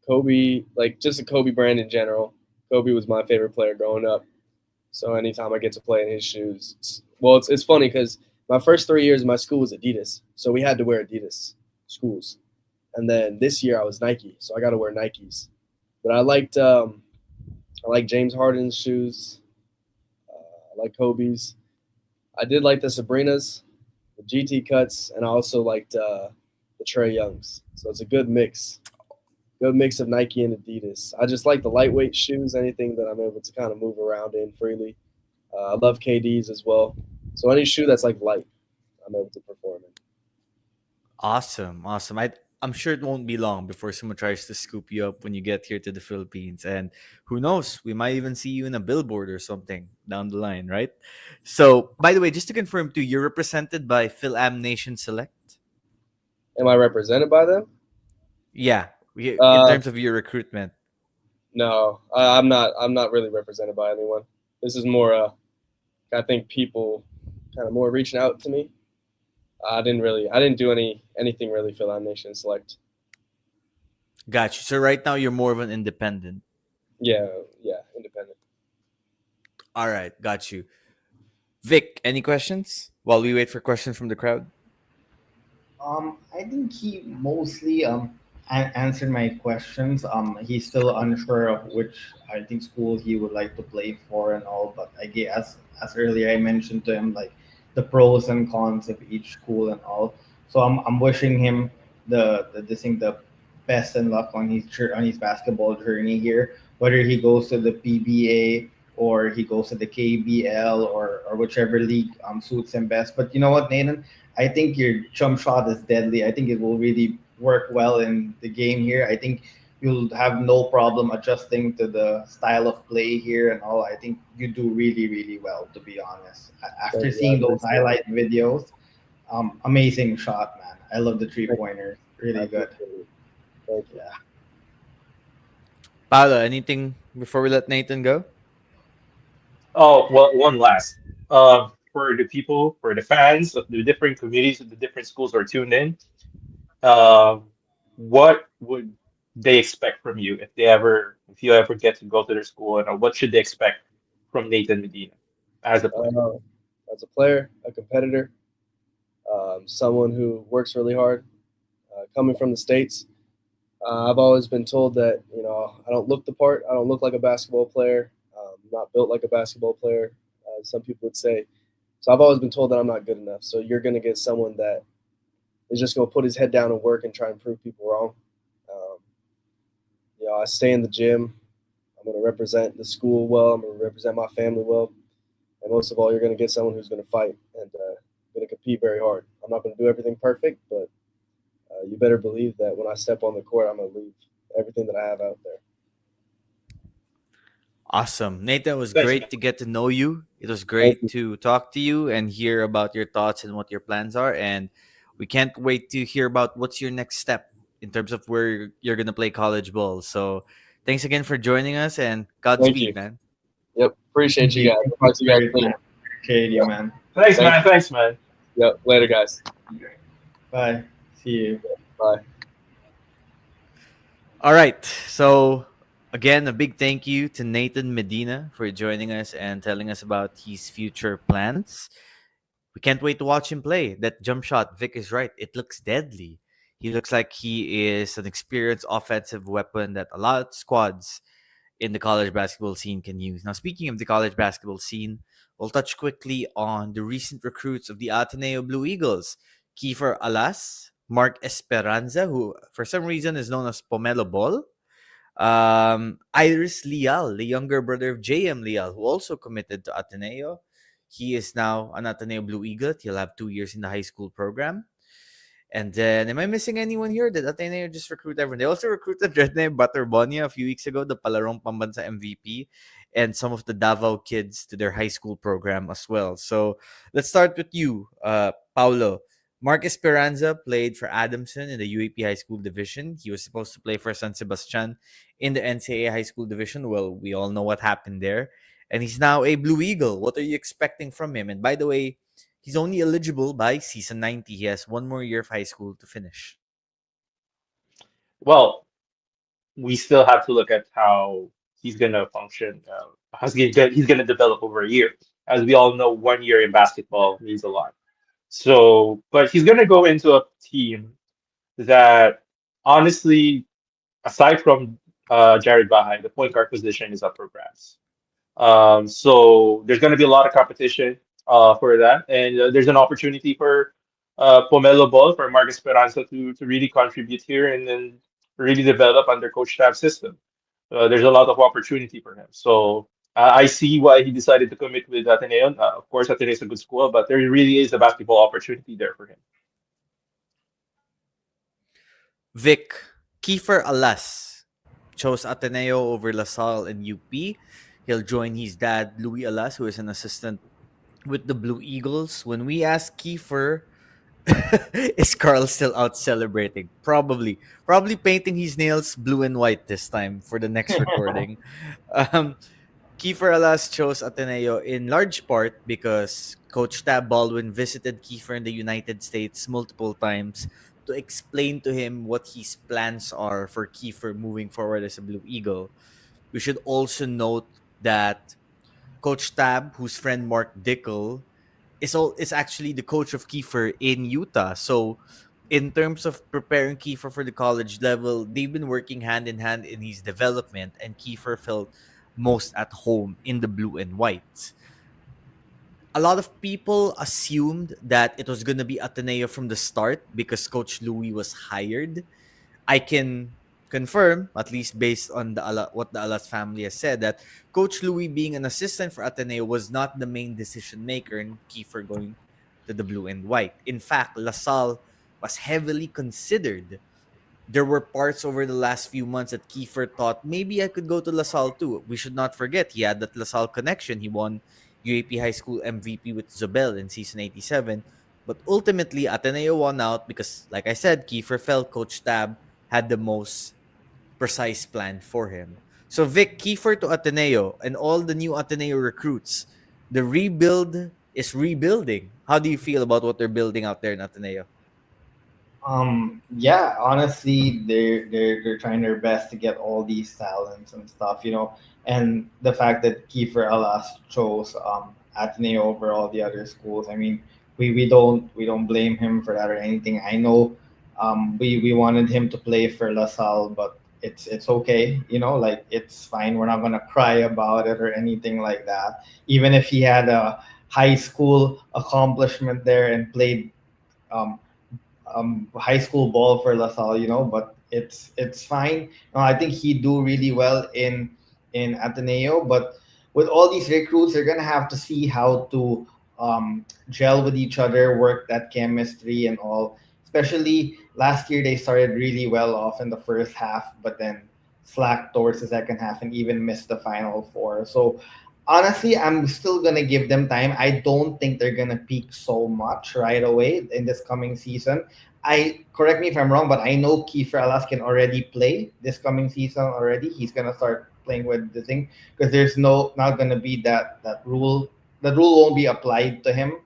Kobe, like just a Kobe brand in general. Kobe was my favorite player growing up. So anytime I get to play in his shoes, it's funny because my first 3 years of my school was Adidas, so we had to wear Adidas schools, and then this year I was Nike, so I got to wear Nikes. But I like James Harden's shoes. I like Kobe's. I did like the Sabrinas, the GT cuts, and I also liked the Trey Youngs. So it's a good mix of Nike and Adidas. I just like the lightweight shoes, anything that I'm able to kind of move around in freely. I love KDs as well. So any shoe that's like light, I'm able to perform in. Awesome, awesome. I'm sure it won't be long before someone tries to scoop you up when you get here to the Philippines, and who knows, we might even see you in a billboard or something down the line, right? So, by the way, just to confirm too, you're represented by Phil Am Nation Select. Am I represented by them? Yeah, in Uh, terms of your recruitment. no, I'm not. I'm not really represented by anyone. This is more. I think people kind of more reaching out to me. I didn't do anything really for Lam Nation Select. Got you. So right now you're more of an independent. Yeah, yeah, independent. All right, got you. Vic, any questions while we wait for questions from the crowd? I think he mostly answered my questions. He's still unsure of which I think school he would like to play for and all. But I guess as earlier I mentioned to him like the pros and cons of each school and all. So I'm wishing him the best and luck on his basketball journey here. Whether he goes to the PBA or he goes to the KBL or whichever league suits him best. But you know what, Nathan? I think your jump shot is deadly. I think it will really work well in the game here. I think you'll have no problem adjusting to the style of play here and all. I think you do really, really well, to be honest. After Thank you. I seeing those appreciate it. highlight videos, amazing shot, man. I love the three Thank pointers. I Really good. appreciate it. Thank you. Yeah. Paolo, anything before we let Nathan go? Oh, well, one last. For the people, for the fans of the different communities of the different schools who are tuned in, um, what would they expect from you if you ever get to go to their school, and what should they expect from Nathan Medina as a player? Uh, as a player, a competitor, someone who works really hard, coming from the states, I've always been told that I don't look the part. I don't look like a basketball player. I'm not built like a basketball player. Some people would say. So I've always been told that I'm not good enough. So you're going to get someone that is just going to put his head down and work and try and prove people wrong. Um, I stay in the gym. I'm going to represent the school well. I'm going to represent my family well. And most of all, you're going to get someone who's going to fight and going to compete very hard. I'm not going to do everything perfect, but you better believe that when I step on the court, I'm going to leave everything that I have out there. Awesome. Nathan, it was Thanks, man. great to get to know you. It was Thank great you. to talk to you and hear about your thoughts and what your plans are. And we can't wait to hear about what's your next step in terms of where you're going to play college ball. So thanks again for joining us and Thank you. Godspeed, man. Yep. Appreciate you guys. Thank I'll talk to you guys Great, later. man. Appreciate you, Yep. man. Thanks, Thank man. Thanks, man. Yep. Later, guys. Bye. See you. Bye. All right. So, again, a big thank you to Nathan Medina for joining us and telling us about his future plans. We can't wait to watch him play. That jump shot, Vic is right. It looks deadly. He looks like he is an experienced offensive weapon that a lot of squads in the college basketball scene can use. Now, speaking of the college basketball scene, we'll touch quickly on the recent recruits of the Ateneo Blue Eagles. Kiefer Alas, Mark Esperanza, who for some reason is known as Pomelo Ball. Iris Leal, the younger brother of JM Leal, who also committed to Ateneo. He is now an Ateneo Blue Eagle. He'll have 2 years in the high school program. And then, am I missing anyone here? Did Ateneo just recruit everyone? They also recruited Rene Butterbonia a few weeks ago, the Palarong Pambansa MVP, and some of the Davao kids to their high school program as well. So let's start with you, Paulo. Mark Esperanza played for Adamson in the UAP High School Division. He was supposed to play for San Sebastian in the NCAA High School Division. Well, we all know what happened there. And he's now a Blue Eagle. What are you expecting from him? And by the way, he's only eligible by season 90. He has one more year of high school to finish. Well, we still have to look at how he's going to function, he's going to develop over a year. As we all know, 1 year in basketball means a lot. So, but he's going to go into a team that honestly, aside from Jared Bahay, the point guard position is up for grabs. So there's going to be a lot of competition for that, and there's an opportunity for Pomelo Ball for Marcus Esperanza to really contribute here and then really develop under Coach Tab's system. There's a lot of opportunity for him. So I see why he decided to commit with Ateneo. Of course, Ateneo is a good school, but there really is a basketball opportunity there for him. Vic, Kiefer Alas chose Ateneo over LaSalle and UP. He'll join his dad, Louis Alas, who is an assistant with the Blue Eagles. When we asked Kiefer, is Carl still out celebrating? Probably. Probably painting his nails blue and white this time for the next recording. Um, Kiefer Alas chose Ateneo in large part because Coach Tab Baldwin visited Kiefer in the United States multiple times to explain to him what his plans are for Kiefer moving forward as a Blue Eagle. We should also note that Coach Tab, whose friend Mark Dickel, is actually the coach of Kiefer in Utah. So in terms of preparing Kiefer for the college level, they've been working hand in hand in his development, and Kiefer felt most at home in the blue and white. A lot of people assumed that it was going to be Ateneo from the start because Coach Louis was hired. I can confirm, at least based on what the Alas family has said, that Coach Louis being an assistant for Ateneo was not the main decision maker in Kiefer going to the blue and white. In fact, LaSalle was heavily considered. There were parts over the last few months that Kiefer thought maybe I could go to LaSalle too. We should not forget he had that LaSalle connection. He won UAP High School MVP with Zobel in season 87. But ultimately, Ateneo won out because, like I said, Kiefer felt Coach Tab had the most precise plan for him. So Vic, Kiefer to Ateneo and all the new Ateneo recruits, the rebuild is rebuilding. How do you feel about what they're building out there in Ateneo? Yeah, honestly, they're trying their best to get all these talents and stuff, and the fact that Kiefer Alas chose Ateneo over all the other schools. I mean, we don't blame him for that or anything. I know we wanted him to play for LaSalle, but it's okay, like it's fine. We're not gonna cry about it or anything like that. Even if he had a high school accomplishment there and played um, high school ball for LaSalle, but it's fine. I think he do really well in Ateneo, but with all these recruits, they're gonna have to see how to gel with each other, work that chemistry and all. Especially last year, they started really well off in the first half, but then slacked towards the second half and even missed the final four. So honestly, I'm still gonna give them time. I don't think they're gonna peak so much right away in this coming season. I correct me if I'm wrong, but I know Kiefer Alas can already play this coming season already. He's gonna start playing with the thing because there's not gonna be that rule. The rule won't be applied to him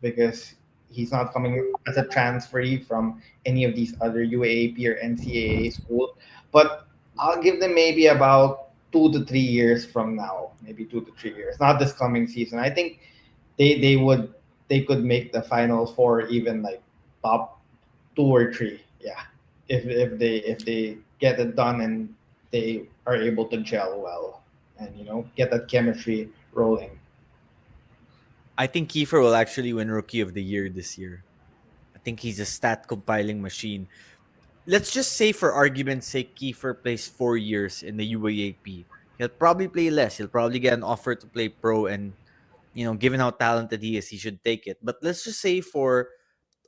because he's not coming as a transferee from any of these other UAAP or NCAA school. But I'll give them maybe about 2 to 3 years from now, maybe 2 to 3 years. Not this coming season. I think they could make the final four, even like top 2 or 3. Yeah, if they get it done and they are able to gel well and get that chemistry rolling. I think Kiefer will actually win Rookie of the Year this year. I think he's a stat compiling machine. Let's just say, for argument's sake, Kiefer plays 4 years in the UAAP. He'll probably play less. He'll probably get an offer to play pro, and given how talented he is, he should take it. But let's just say, for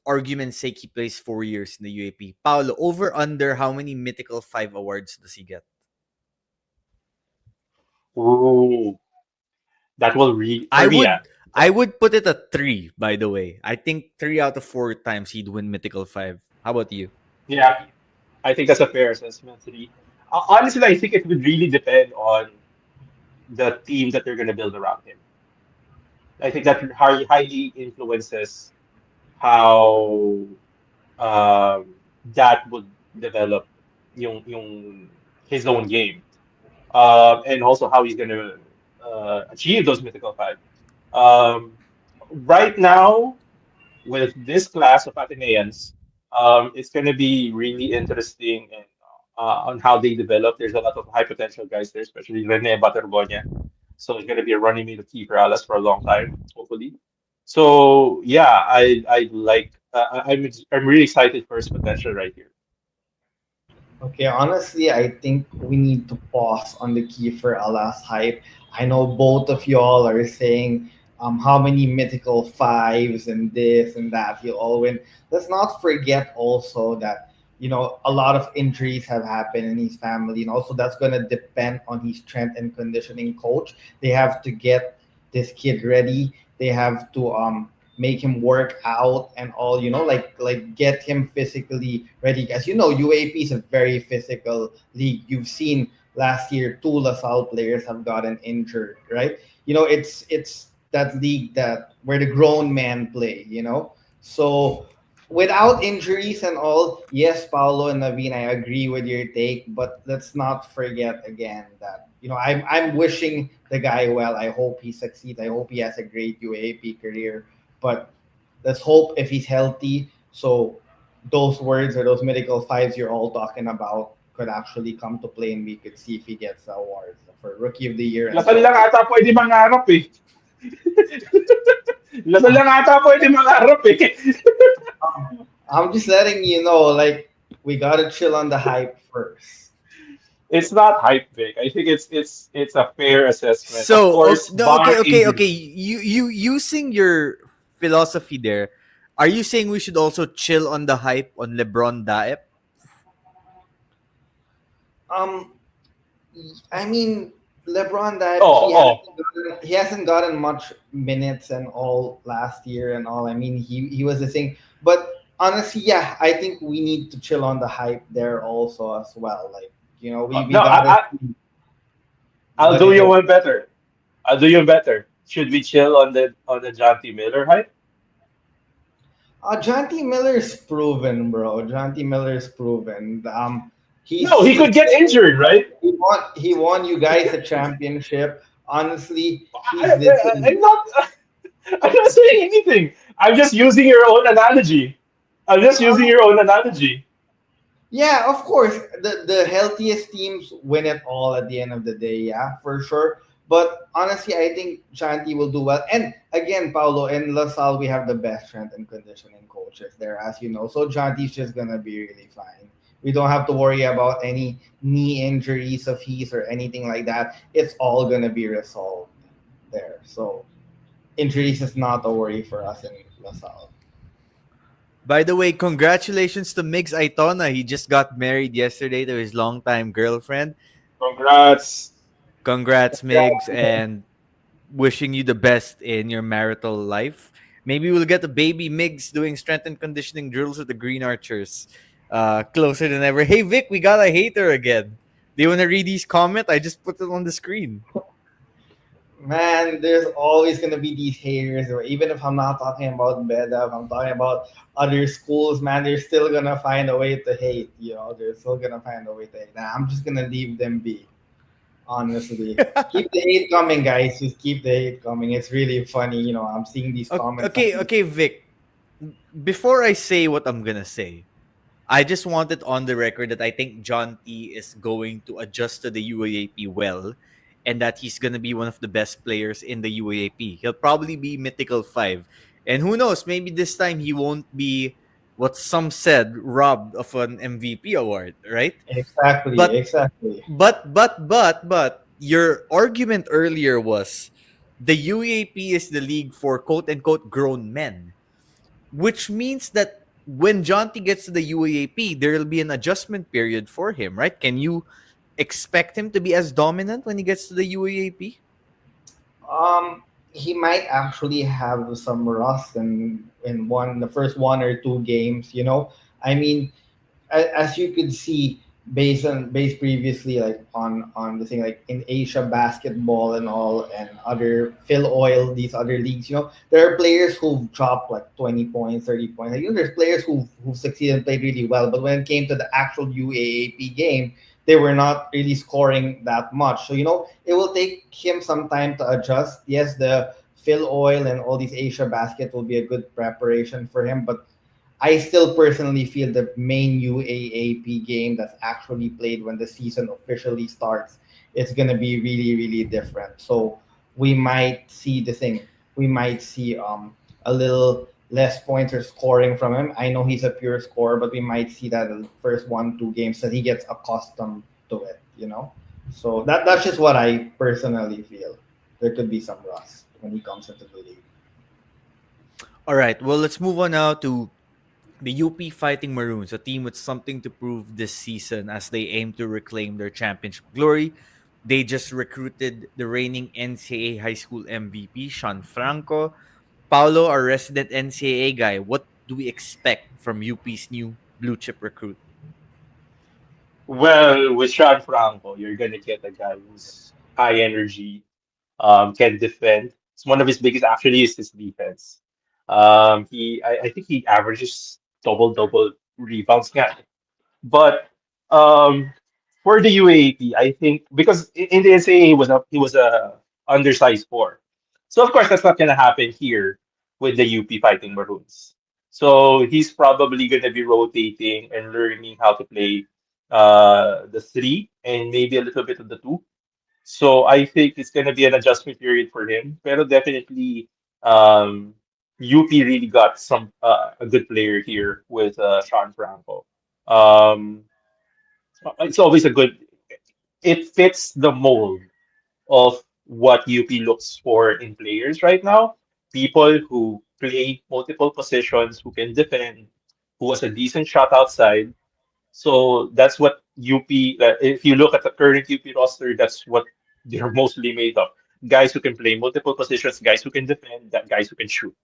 argument's sake, he plays 4 years in the UAP. Paolo, over under how many mythical 5 awards does he get? Ooh, that will I for me, would I would put it at 3, by the way. I think 3 out of 4 times he'd win mythical 5. How about you? yeah, I think that's a fair assessment. Honestly, I think it would really depend on the team that they're going to build around him. I think that highly influences how that would develop yung his own game, and also how he's going to achieve those mythical 5. Um, right now, with this class of Ateneans, it's going to be really interesting and on how they develop. There's a lot of high potential guys there, especially Rene Batergonia. So it's going to be a running mate of Kiefer Alas for a long time, hopefully. So yeah, I like. I'm really excited for his potential right here. Okay, honestly, I think we need to pause on the Kiefer Alas hype. I know both of y'all are saying how many mythical fives and this and that he'll all win. Let's not forget also that a lot of injuries have happened in his family, and also that's going to depend on his strength and conditioning coach. They have to get this kid ready. They have to make him work out and all, like get him physically ready. As you know, UAP is a very physical league. You've seen last year 2 LaSalle players have gotten injured, right? It's that league that where the grown men play. So without injuries and all, yes, Paulo and Naveen, I agree with your take, but let's not forget again that I'm wishing the guy well. I hope he succeeds. I hope he has a great UAP career. But let's hope if he's healthy, so those words or those medical fives you're all talking about could actually come to play, and we could see if he gets the awards for Rookie of the Year and Lasal so lang on. ata pwede mangarap eh. Lasal lang ata pwede mangarap eh. I'm just letting you know, like, we gotta chill on the hype first. It's not hype, Vic. I think it's a fair assessment. Of So, course, no, bar okay. injury. You using your philosophy there, are you saying we should also chill on the hype on LeBron Daep? Um, I mean, LeBron that Oh, oh. he hasn't gotten much minutes and all last year and all. I mean, he was the thing, but honestly, yeah, I think we need to chill on the hype there also as well. Like, we No, gotta see I'll what do it you is. one better. I'll do you better. Should we chill on the John T. Miller hype? Jonty Miller's proven, bro. Jonty Miller's proven. No, He's he could get injured, right? he won you guys a championship. Honestly, he's the I, thing. I'm not. I'm not saying anything. I'm just using your own analogy. I'm just using your own analogy. Yeah, of course. The healthiest teams win it all at the end of the day, yeah, for sure. But honestly, I think Shanti will do well. And again, Paulo and LaSalle, we have the best strength and conditioning coaches there, as you know. So Shanti's just gonna be really fine. We don't have to worry about any knee injuries of his or anything like that. It's all gonna be resolved there. So injuries is not a worry for us in LaSalle. By the way, congratulations to Migs Aitona. He just got married yesterday to his longtime girlfriend. Congrats. Congrats, Migs, and wishing you the best in your marital life. Maybe we'll get a baby Migs doing strength and conditioning drills with the Green Archers. Closer than ever. Hey Vic, we got a hater again. Do you want to read his comment? I just put it on the screen. Man, there's always gonna be these haters, or even if I'm not talking about Beda, if I'm talking about other schools, man, they're still gonna find a way to hate. They're still gonna find a way to hate. Nah, I'm just gonna leave them be. Honestly, keep the hate coming, guys. Just keep the hate coming. It's really funny. I'm seeing these comments. Okay, Vic. Before I say what I'm gonna say, I just wanted on the record that I think John T is going to adjust to the UAAP well, and that he's gonna be one of the best players in the UAAP. He'll probably be mythical 5, and who knows? Maybe this time he won't be what some said robbed of an MVP award, right? Exactly, But exactly. but your argument earlier was the UAP is the league for quote unquote grown men. which means that when Jonty gets to the UAAP, there will be an adjustment period for him, right? Can you expect him to be as dominant when he gets to the UAAP? He might actually have some rust in the first 1 or 2 games. I mean, as you could see based previously, like on the thing, like in Asia basketball and all, and other Phil Oil, these other leagues, there are players who've dropped like 20 points, 30 points. Like, there's players who've succeeded and played really well, but when it came to the actual UAAP game, they were not really scoring that much. So it will take him some time to adjust. Yes, the Phil Oil and all these Asia basket will be a good preparation for him, but I still personally feel the main UAAP game that's actually played when the season officially starts, it's gonna be really, really different. So we might see the thing. We might see a little less points or scoring from him. I know he's a pure scorer, but we might see that in the first 1, 2 games that he gets accustomed to it. So that's just what I personally feel. There could be some rust when he comes into the league. All right. Well, let's move on now to the UP Fighting Maroons, a team with something to prove this season as they aim to reclaim their championship glory. They just recruited the reigning NCAA high school MVP, Sean Franco. Paulo, our resident NCAA guy, what do we expect from UP's new blue chip recruit? Well, with Sean Franco, you're gonna get a guy who's high energy, can defend. It's one of his biggest actually is his defense. I think he averages double rebounds. Yeah, but um, for the UAAP, I think because in the NCAA he was a undersized four, so of course that's not gonna happen here with the UP Fighting Maroons. So he's probably gonna be rotating and learning how to play the three and maybe a little bit of the two. So I think it's gonna be an adjustment period for him. Pero definitely, um, UP really got a good player here with Sean Franco. Um, it's always a good. It fits the mold of what UP looks for in players right now. People who play multiple positions, who can defend, who has a decent shot outside. So that's what UP. If you look at the current UP roster, that's what they're mostly made of. Guys who can play multiple positions, guys who can defend, that guys who can shoot.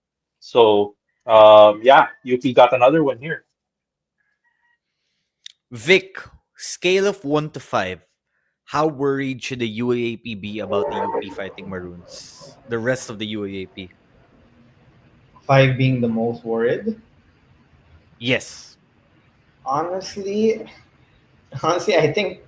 So yeah, UP got another one here. Vic, scale of 1 to 5. How worried should the UAAP be about the UP Fighting Maroons? The rest of the UAAP? 5 being the most worried. Yes. Honestly, honestly, I think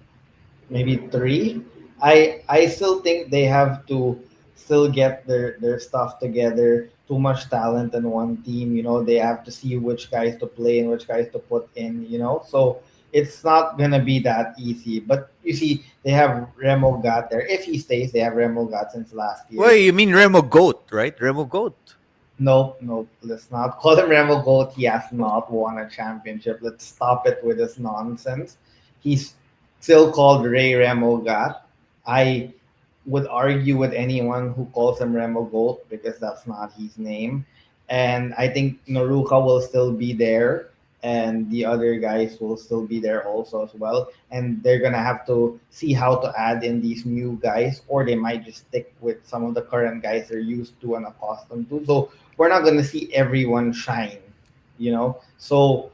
maybe 3. I still think they have to still get their stuff together. Too much talent in one team. They have to see which guys to play and which guys to put in. So it's not gonna be that easy. But you see, they have Remo got there. If he stays, they have Remo got since last Well, year. you mean Remo Goat, right? Remo Goat. Nope, nope. Let's not call him Remo Gold. He has not won a championship. Let's stop it with this nonsense. He's still called Ray Remo Gat. I would argue with anyone who calls him Remo Gold because that's not his name. And I think Noruka will still be there, and the other guys will still be there also as well. And they're gonna have to see how to add in these new guys, or they might just stick with some of the current guys they're used to and accustomed to. So we're not gonna see everyone shine. So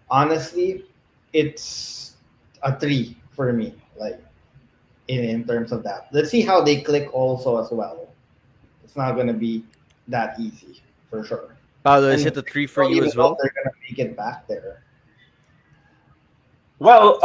honestly, it's a 3 for me. Like in terms of that, let's see how they click also as well. It's not gonna be that easy for sure. Paulo, is And it a 3 I for don't you even as know if well? they're gonna make it back there. Well,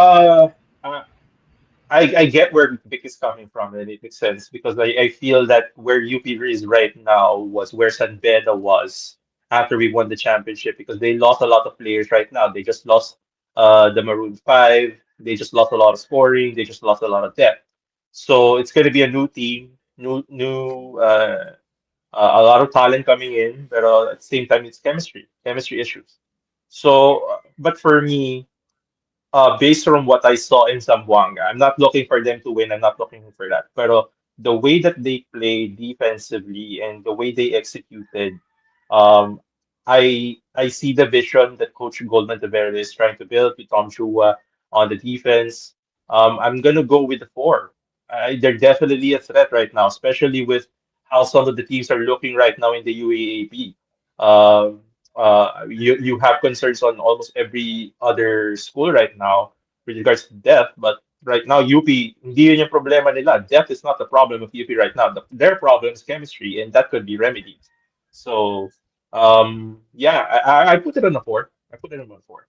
I get where Vic is coming from, and it makes sense because I feel that where UP is right now was where San Beda was after we won the championship because they lost a lot of players right now. They just lost the Maroon Five. They just lost a lot of scoring. They just lost a lot of depth. So it's going to be a new team, a lot of talent coming in, but at the same time, it's chemistry issues. So, but for me, based on what I saw in Zamboanga. I'm not looking for them to win. I'm not looking for that. But the way that they play defensively and the way they executed, um, I see the vision that Coach Goldman Tavera is trying to build with Tom Chua on the defense. I'm gonna go with the four. They're definitely a threat right now, especially with how some of the teams are looking right now in the UAAP. Um, you have concerns on almost every other school right now with regards to depth, but right now UP, hindi yun yung problema nila. Depth is not the problem of UP right now. Their problem is chemistry, and that could be remedied. So yeah, I put it on a four. I put it on a four.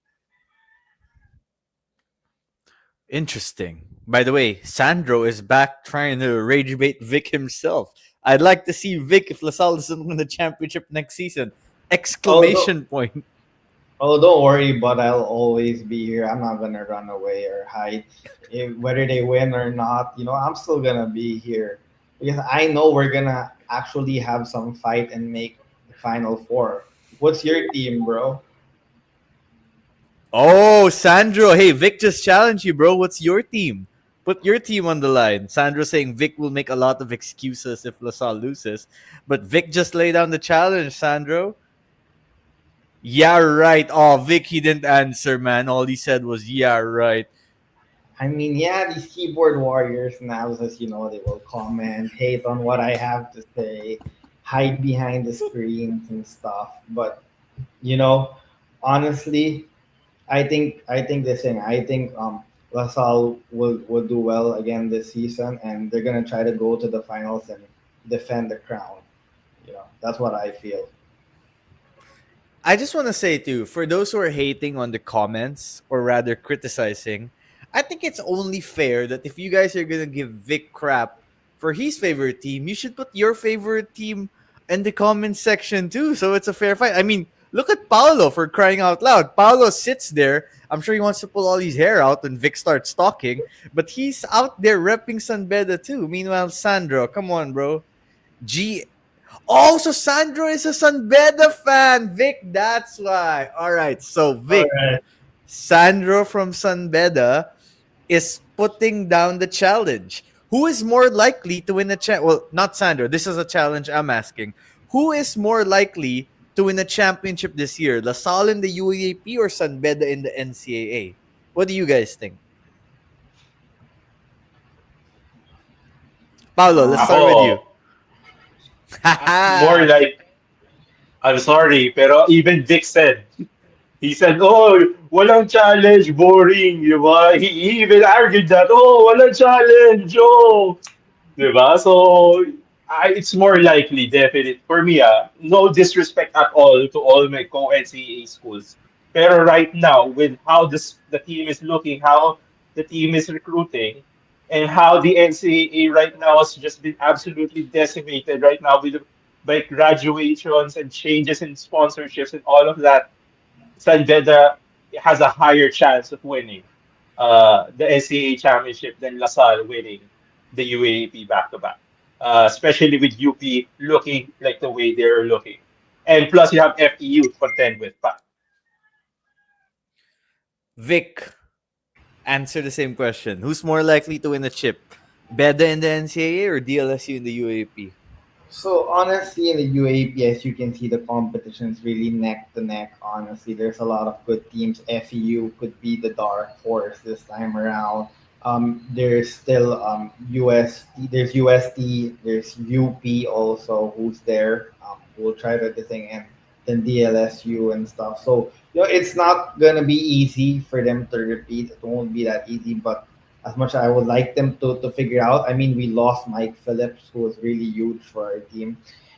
Interesting. By the way, Sandro is back trying to rage bait Vic himself. I'd like to see Vic if LaSalle doesn't win the championship next season. Oh, don't, Exclamation point. oh, don't worry, but I'll always be here. I'm not gonna run away or hide. Whether they win or not, I'm still gonna be here because I know we're gonna actually have some fight and make the final four. What's your team, bro? Oh, Sandro. Hey, Vic just challenged you, bro. What's your team? Put your team on the line. Sandro saying Vic will make a lot of excuses if LaSalle loses. But Vic just laid down the challenge, Sandro. Yeah, right. Oh, Vic, he didn't answer, man. All he said was, yeah, right. I mean, yeah, these keyboard warriors now, as they will comment, hate on what I have to say, hide behind the screens and stuff. But you know, honestly, I think this thing. I think LaSalle will do well again this season, and they're gonna try to go to the finals and defend the crown. That's what I feel. I just want to say too, for those who are hating on the comments or rather criticizing, I think it's only fair that if you guys are gonna give Vic crap for his favorite team, you should put your favorite team in the comments section too. So it's a fair fight. I mean, look at Paolo for crying out loud. Paolo sits there. I'm sure he wants to pull all his hair out when Vic starts talking, but he's out there repping San Beda too. Meanwhile, Sandro, come on, bro. G Also, Sandro is a San Beda fan. Vic, that's why. All right. So, All Vic, right. Sandro from San Beda is putting down the challenge. Who is more likely to win a Well, not Sandro. This is a challenge I'm asking. Who is more likely to win a championship this year? LaSalle in the UAAP or San Beda in the NCAA? What do you guys think? Paulo, let's start with you. Ako, more like, I'm sorry, pero even Vic said, he said, oh, walang challenge, boring, di ba? He even argued that, oh, walang challenge, oh. Diba? So it's more likely, definite. For me, no disrespect at all to all my co-NCAA schools. Pero right now, with how the team is looking, how the team is recruiting, and how the NCAA right now has just been absolutely decimated right now with by graduations and changes in sponsorships and all of that, San Beda has a higher chance of winning the NCAA championship than LaSalle winning the UAAP back to back, especially with UP looking like the way they're looking. And plus, you have FEU to contend with. But Vic, answer the same question. Who's more likely to win a chip? Beda in the NCAA or DLSU in the UAP? So honestly, in the UAP, as you can see, the competition is really neck to neck. Honestly, there's a lot of good teams. FEU could be the dark horse this time around. There's still UST. There's UST. There's UP also, who's there. We'll try to the thing, and then DLSU and stuff. So it's not gonna be easy for them to repeat. It won't be that easy, but as much as I would like them to figure out. I mean, we lost Mike Phillips, who was really huge for our team.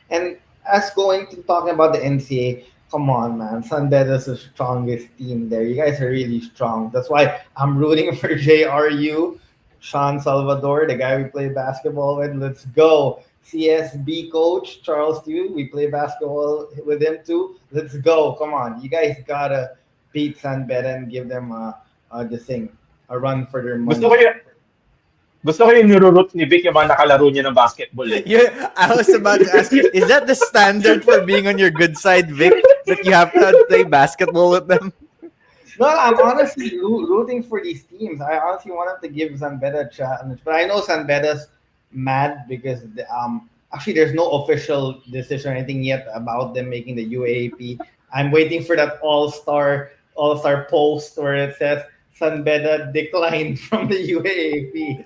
And as going to talking about the NCAA, come on, man. San Beda's the strongest team there. You guys are really strong. That's why I'm rooting for JRU, Sean Salvador, the guy we play basketball with. Let's go. CSB coach, Charles Stew. We play basketball with him too. Let's go. Come on. You guys gotta beat San Beda and give them the thing, a run for their gusto money. ko yung, gusto ko yung nirurut ni Vic yung mga nakalaro niya ng basketball. Eh. Yeah, I was about to ask, is that the standard for being on your good side, Vic? That you have to play basketball with them? No, I'm honestly rooting for these teams. I honestly wanted to give San Beda a challenge, but I know San Beda's mad because actually there's no official decision or anything yet about them making the UAAP. I'm waiting for that all star post where it says San Beda declined from the UAAP.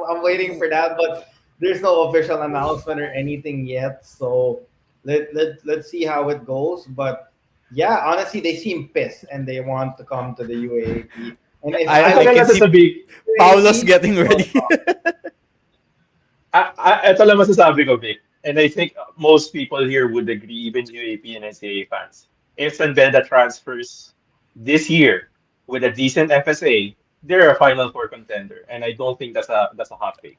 I'm waiting for that, but there's no official announcement or anything yet. So let's see how it goes. But yeah, honestly, they seem pissed and they want to come to the UAAP. And if I I Ito was lang can in see masasabi, the Paulo's UAAP, getting well, ready. ito lang masasabi ko, Vic. And I think most people here would agree, even UAP and NCAA fans. If San Beda transfers this year with a decent FSA, they're a Final Four contender. And I don't think that's a hot take,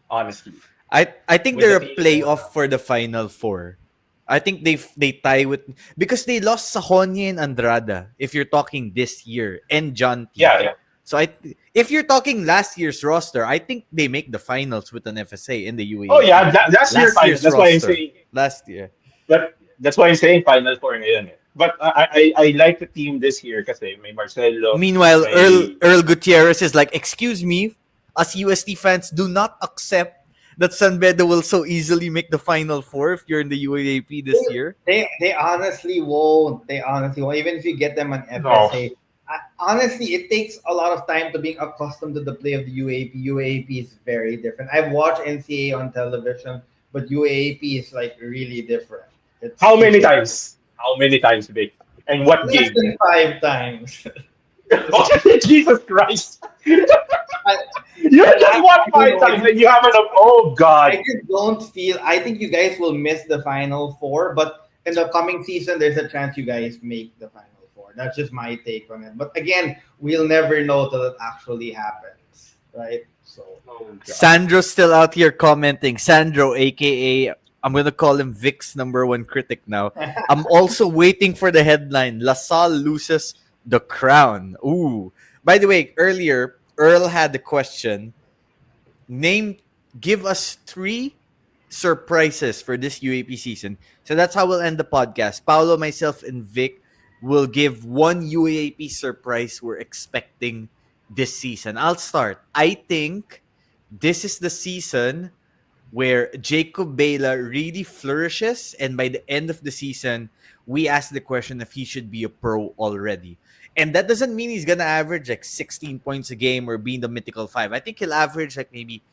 honestly. I think With the they're a team they have playoff now. for the final four. I think they tie with because they lost Sahonia and Andrada. If you're talking this year and John T. Yeah, yeah. So if you're talking last year's roster, I think they make the finals with an FSA in the Oh UAAP. yeah, that's your Last final. year's That's why I'm roster saying last year. that's why I'm saying Final Four ngayon eh. But I like the team this year kasi may Marcelo, Meanwhile, may Earl Gutierrez is like, excuse me, us UST fans do not accept that San Beda will so easily make the final four if you're in the UAAP this year. they honestly won't. They honestly won't. Even if you get them an no. FSA, honestly, it takes a lot of time to being accustomed to the play of the UAP. UAP is very different. I've watched NCAA on television, but UAP is like really different. It's How many super times? How many times, Vic? And what less game? than 5 times. Jesus Christ! I, You just won I don't five know. times and you haven't. Oh I God! just don't feel. I think you guys will miss the final four, but in the coming season, there's a chance you guys make the final four. That's just my take on it. But again, we'll never know till it actually happens, right? So Oh God! Sandro's still out here commenting. Sandro, aka I'm gonna call him Vic's number one critic now. I'm also waiting for the headline. LaSalle loses the crown. Ooh. By the way, earlier Earl had the question. Name Give us three surprises for this UAP season. So that's how we'll end the podcast. Paolo, myself, and Vic will give one UAP surprise we're expecting this season. I'll start. I think this is the season where Jacob Bela really flourishes, and by the end of the season, we ask the question if he should be a pro already. And that doesn't mean he's gonna average like 16 points a game or be in the mythical five. I think he'll average like maybe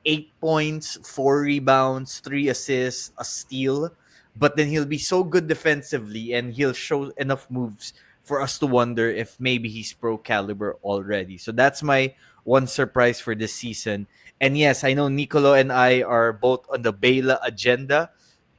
8 points, 4 rebounds, 3 assists, a steal. But then he'll be so good defensively and he'll show enough moves for us to wonder if maybe he's pro caliber already. So that's my one surprise for this season. And yes, I know Nicolo and I are both on the Bela agenda.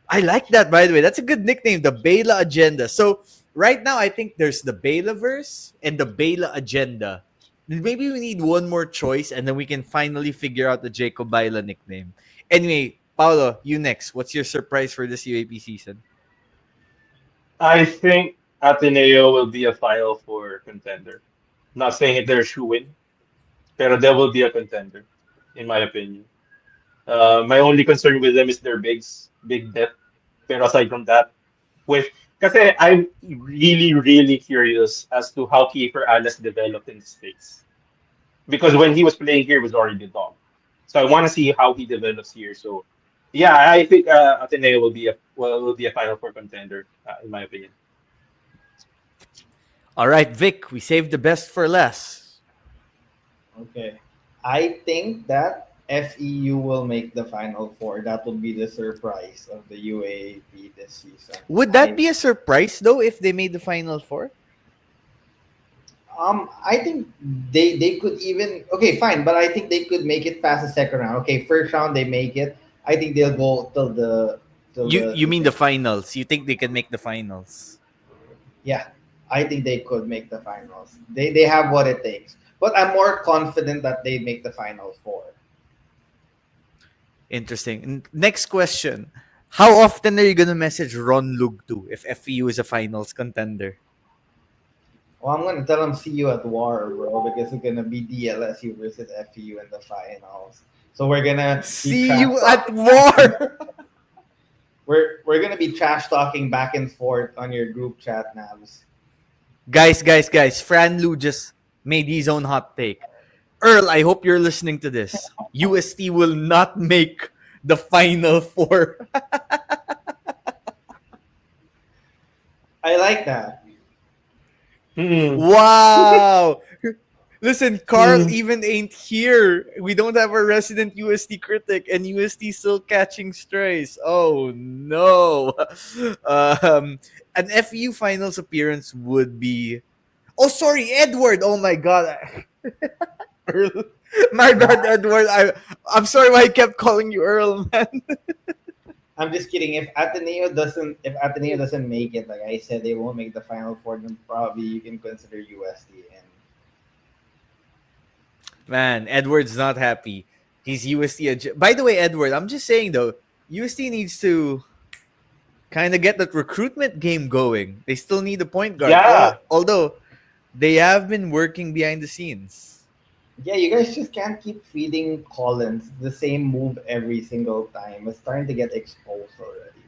I like that, by the way. That's a good nickname, the Bela agenda. So right now, I think there's the Bela verse and the Bela agenda. Maybe we need one more choice, and then we can finally figure out the Jacob Bela nickname. Anyway, Paolo, you next. What's your surprise for this UAP season? I think Ateneo will be a Final Four contender. Not saying it they're a shoe-in, but they will be a contender, in my opinion. My only concern with them is their big depth. Pero aside from that, with kasi I'm really, really curious as to how Kiefer Alas developed in the States. Because when he was playing here, he was already the dog. So I want to see how he develops here. So yeah, I think Ateneo will be a Final Four contender, in my opinion. All right, Vic, we saved the best for last. okay, I think that FEU will make the final four. That will be the surprise of the UAAP this season. Would that be a surprise, though, if they made the Final Four? I think they could even okay, fine, but I think they could make it past the second round. Okay, first round they make it. I think they'll go till the You mean the finals? You think they can make the finals? yeah. I think they could make the finals. They have what it takes, but I'm more confident that they make the final four. Interesting. Next question. How often are you going to message Ron Lugtu if FEU is a finals contender? Well, I'm gonna tell them see you at war, bro, because it's gonna be DLSU versus FEU in the finals. So we're gonna be See trash you at talking. war! We're gonna be trash talking back and forth on your group chat, Nabs. Guys. Fran Lu just made his own hot take. Earl, I hope you're listening to this. UST will not make the final four. I like that. Mm, Wow. Listen, Carl mm. even ain't here. We don't have a resident UST critic, and UST still catching strays. Oh no. An FU finals appearance would be. Oh, sorry, Edward. Oh my god. Earl. My bad, Edward. I'm sorry why I kept calling you Earl, man. I'm just kidding. If Ateneo doesn't make it, like I said, they won't make the final four. Then probably you can consider USD. And Man, Edward's not happy. He's UST. By the way, Edward, I'm just saying though, UST needs to kind of get that recruitment game going. They still need a point guard. Yeah. Although they have been working behind the scenes. yeah, you guys just can't keep feeding Collins the same move every single time. It's starting to get exposed already.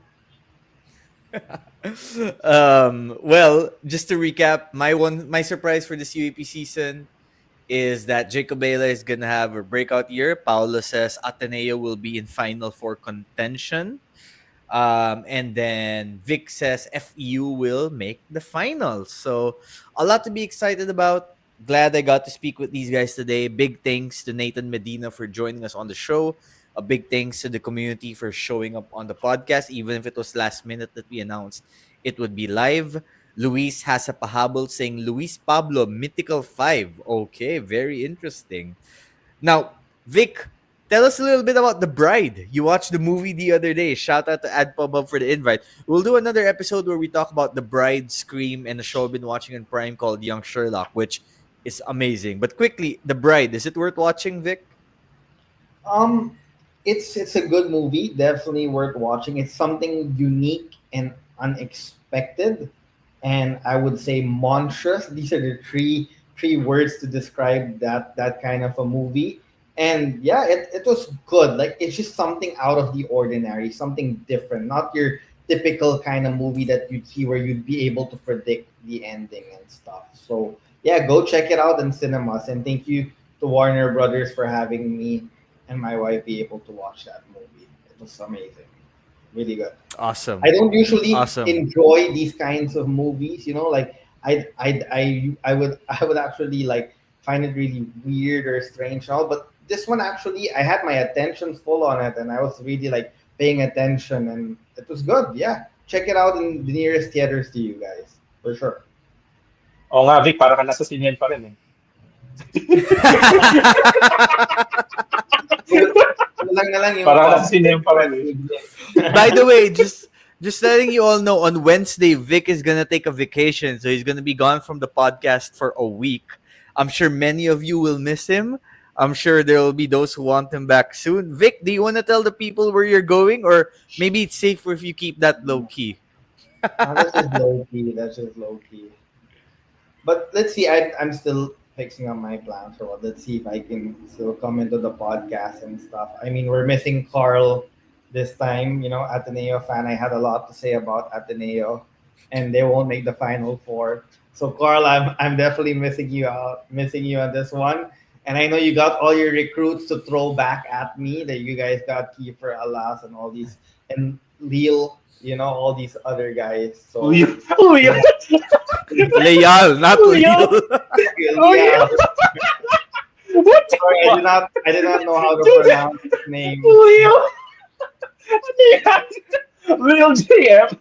Well, just to recap, my surprise for this UAP season is that Jacob Bela is gonna have a breakout year. Paulo says Ateneo will be in Final Four contention. And then Vic says FEU will make the finals. So a lot to be excited about. Glad I got to speak with these guys today. Big thanks to Nathan Medina for joining us on the show. A big thanks to the community for showing up on the podcast, even if it was last minute that we announced it would be live. Luis has a pahabol saying Luis Pablo, Mythical 5. Okay, very interesting. Now, Vic, tell us a little bit about The Bride. You watched the movie the other day. Shout out to AdPubHub for the invite. We'll do another episode where we talk about The Bride, Scream, and a show I've been watching on Prime called Young Sherlock, which is amazing. But quickly, The Bride, is it worth watching, Vic? Um, it's a good movie, definitely worth watching. It's something unique and unexpected, and I would say monstrous. These are the three words to describe that kind of a movie. And yeah, it was good. Like it's just something out of the ordinary, something different, not your typical kind of movie that you'd see where you'd be able to predict the ending and stuff. So yeah, go check it out in cinemas. And thank you to Warner Brothers for having me and my wife be able to watch that movie. It was amazing, really good. Awesome. I don't usually Awesome. enjoy these kinds of movies, like I would actually like find it really weird or strange and all, but this one actually I had my attention full on it and I was really like paying attention and it was good. Yeah. Check it out in the nearest theaters to you guys. For sure. Oo nga, Vic, para ka nasa sinihan pa rin eh. Lang na lang yung Para ka nasa sinihan pa rin eh. By the way, just letting you all know, on Wednesday, Vic is gonna take a vacation, so he's gonna be gone from the podcast for a week. I'm sure many of you will miss him. I'm sure there will be those who want him back soon. Vic, do you want to tell the people where you're going, or maybe it's safer if you keep that low key? That's just low key. That's just low key. But let's see. I'm still fixing up my plans for what. Let's see if I can still come into the podcast and stuff. I mean, we're missing Carl this time. Ateneo fan. I had a lot to say about Ateneo, and they won't make the final four. So Carl, I'm definitely missing you on this one. And I know you got all your recruits to throw back at me. That you guys got Kiefer Alas and all these and Lille. All these other guys. So Leo. Leal, not Leo. Leo. Oh, yeah. What the Sorry, fuck? I did not know how to pronounce his name. Leo. Real GM.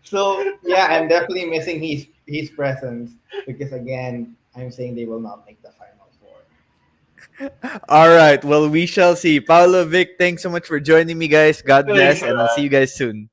So yeah, I'm definitely missing his presence because again, I'm saying they will not make the final four. All right. Well, we shall see. Paolo, Vic, thanks so much for joining me, guys. God Thanks, bless, and I'll see you guys soon.